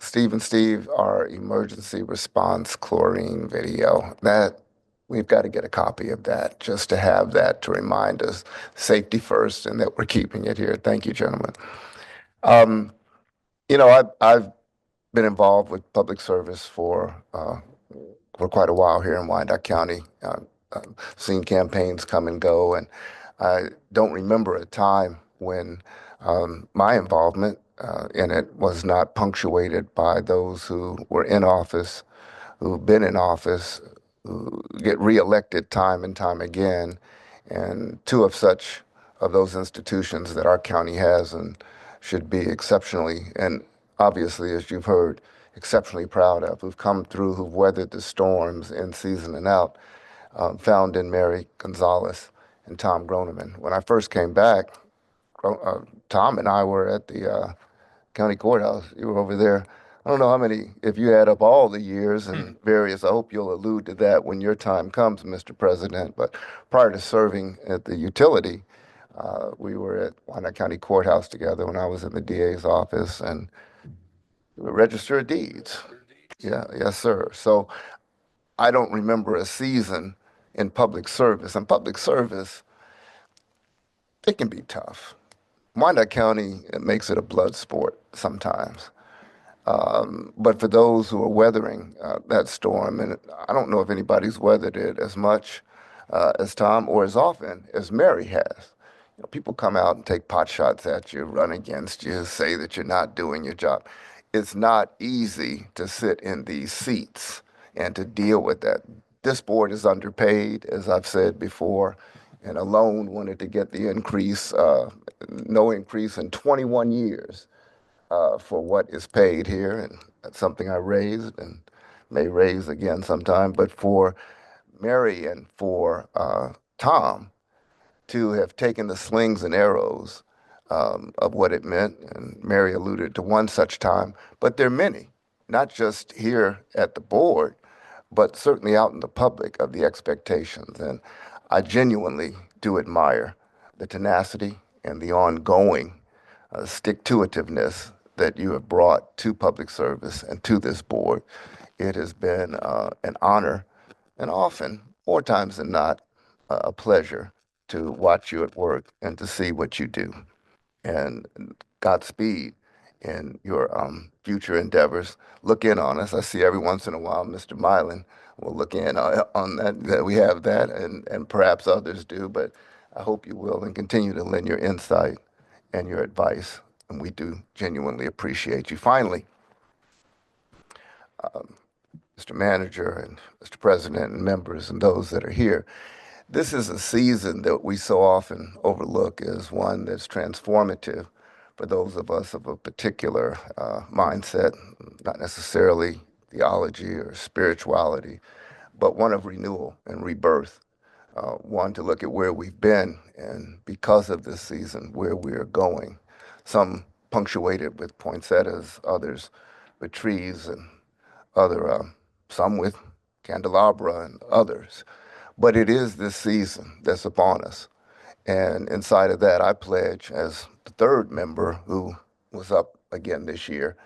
Steve, our emergency response chlorine video. That we've got to get a copy of that just to have that to remind us safety first and that we're keeping it here. Thank you, gentlemen. I've been involved with public service for quite a while here in Wyandotte County. Seen campaigns come and go, and I don't remember a time when my involvement in it was not punctuated by those who were in office, who've been in office, who get reelected time and time again. And two of such of those institutions that our county has and should be exceptionally, and obviously, as you've heard, exceptionally proud of, who've come through, who've weathered the storms in season and out, found in Mary Gonzalez and Tom Groneman. When I first came back, Tom and I were at the county courthouse. You were over there. I don't know how many, if you add up all the years and various, I hope you'll allude to that when your time comes, Mr. President. But prior to serving at the utility, we were at Wyandotte County Courthouse together when I was in the DA's office, and we were Register of Deeds. Yeah, yes, sir. So I don't remember a season in public service. And public service, it can be tough. Wyandotte County, it makes it a blood sport sometimes. But for those who are weathering that storm, and I don't know if anybody's weathered it as much as Tom or as often as Mary has. You know, people come out and take pot shots at you, run against you, say that you're not doing your job. It's not easy to sit in these seats and to deal with that. This board is underpaid, as I've said before, and alone wanted to get the increase, no increase in 21 years. For what is paid here, and that's something I raised and may raise again sometime. But for Mary and for Tom to have taken the slings and arrows of what it meant, and Mary alluded to one such time, but there are many, not just here at the board, but certainly out in the public of the expectations. And I genuinely do admire the tenacity and the ongoing stick-to-itiveness that you have brought to public service and to this board. It has been an honor, and often, more times than not, a pleasure to watch you at work and to see what you do. And Godspeed in your future endeavors. Look in on us. I see every once in a while Mr. Mylan will look in on that we have that, and perhaps others do, but I hope you will, and continue to lend your insight and your advice. And we do genuinely appreciate you. Finally, Mr. Manager and Mr. President and members and those that are here, this is a season that we so often overlook as one that's transformative for those of us of a particular mindset, not necessarily theology or spirituality, but one of renewal and rebirth. One to look at where we've been, and because of this season, where we are going. Some punctuated with poinsettias, others with trees, and some with candelabra and others. But it is this season that's upon us. And inside of that, I pledge, as the third member who was up again this year,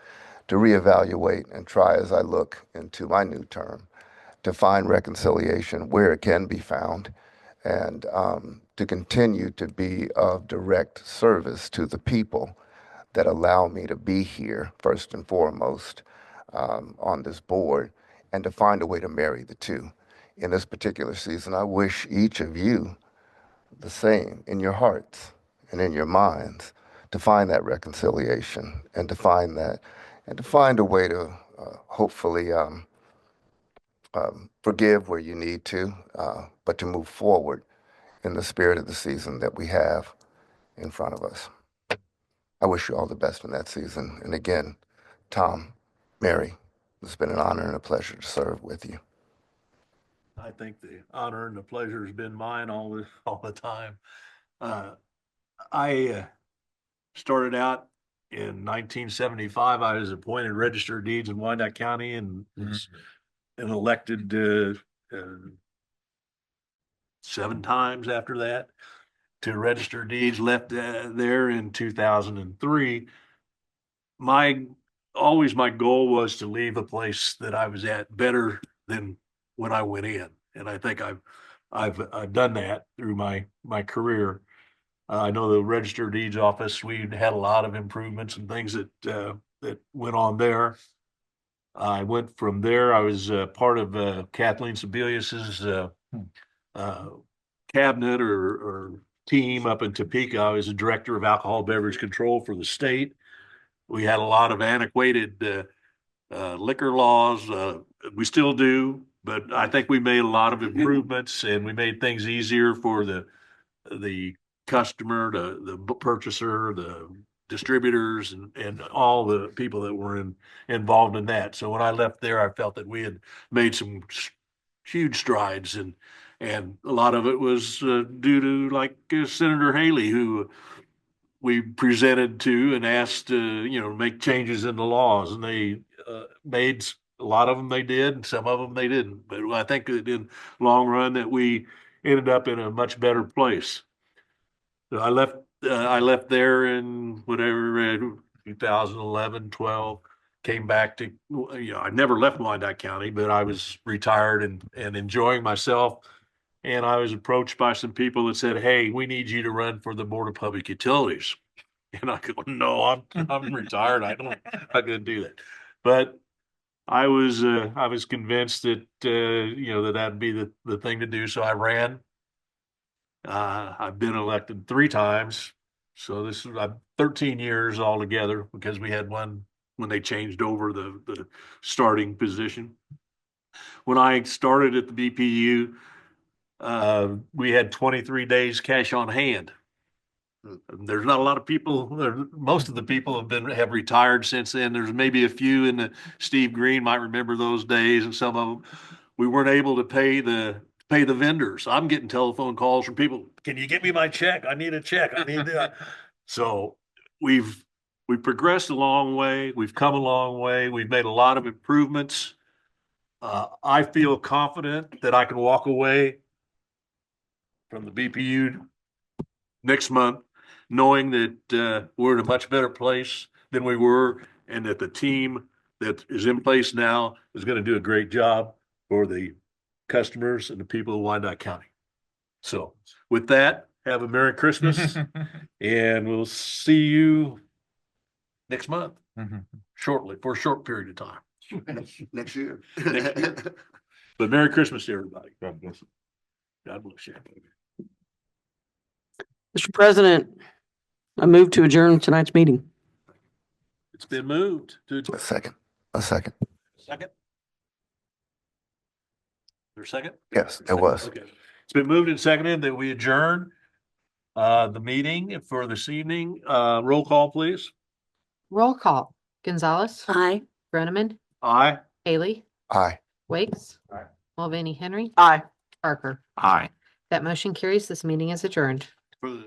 to reevaluate and try, as I look into my new term, to find reconciliation where it can be found, and to continue to be of direct service to the people that allow me to be here, first and foremost, on this board, and to find a way to marry the two. In this particular season, I wish each of you the same in your hearts and in your minds, to find that reconciliation and to find that, and to find a way to hopefully forgive where you need to, but to move forward in the spirit of the season that we have in front of us. I wish you all the best in that season. And again, Tom, Mary, it's been an honor and a pleasure to serve with you. I think the honor and the pleasure has been mine all the time. I started out in 1975. I was appointed Register of Deeds in Wyandotte County, and was elected 7 times after that to Register of Deeds. Left there in 2003. My goal was to leave a place that I was at better than when I went in, and I think I've done that through my career. I know the Register of Deeds office, we had a lot of improvements and things that went on there. I went from there. I was part of Kathleen Sebelius's cabinet or team up in Topeka. I was the director of alcohol beverage control for the state. We had a lot of antiquated liquor laws. We still do, but I think we made a lot of improvements, and we made things easier for the customer, the purchaser, the distributors, and all the people that were involved in that. So when I left there, I felt that we had made some huge strides, and a lot of it was due to like Senator Haley, who we presented to and asked to, make changes in the laws, and they made a lot of them they did, and some of them they didn't. But I think that in long run that we ended up in a much better place. So I left there in whatever 2011, 12. Came back to, I never left Wyandotte County, but I was retired and enjoying myself. And I was approached by some people that said, "Hey, we need you to run for the Board of Public Utilities." And I go, "No, I'm retired. I'm not gonna do that." But I was convinced that that'd be the thing to do. So I ran. I've been elected 3 times. So this is 13 years altogether, because we had one when they changed over the starting position. When I started at the BPU, we had 23 days cash on hand. There's not a lot of people. Most of the people have retired since then. There's maybe a few in the Steve Green might remember those days, and some of them we weren't able to pay the vendors. I'm getting telephone calls from people. "Can you get me my check? I need a check. I need that." So we've progressed a long way. We've come a long way. We've made a lot of improvements. I feel confident that I can walk away from the BPU next month, knowing that we're in a much better place than we were, and that the team that is in place now is going to do a great job for the customers and the people of Wyandotte County. So with that, have a Merry Christmas, and we'll see you next month, shortly, for a short period of time. Next year. Next year. But Merry Christmas to everybody. God bless you. God bless you. Mr. President, I move to adjourn tonight's meeting. It's been moved to A second. Second. second. There a second? Yes, it was. Okay. It's been moved and seconded that we adjourn the meeting for this evening. Roll call, please. Roll call. Gonzalez. Aye. Groneman. Aye. Haley. Aye. Wakes. Aye. Mulvaney Henry. Aye. Parker. Aye. That motion carries. This meeting is adjourned. For the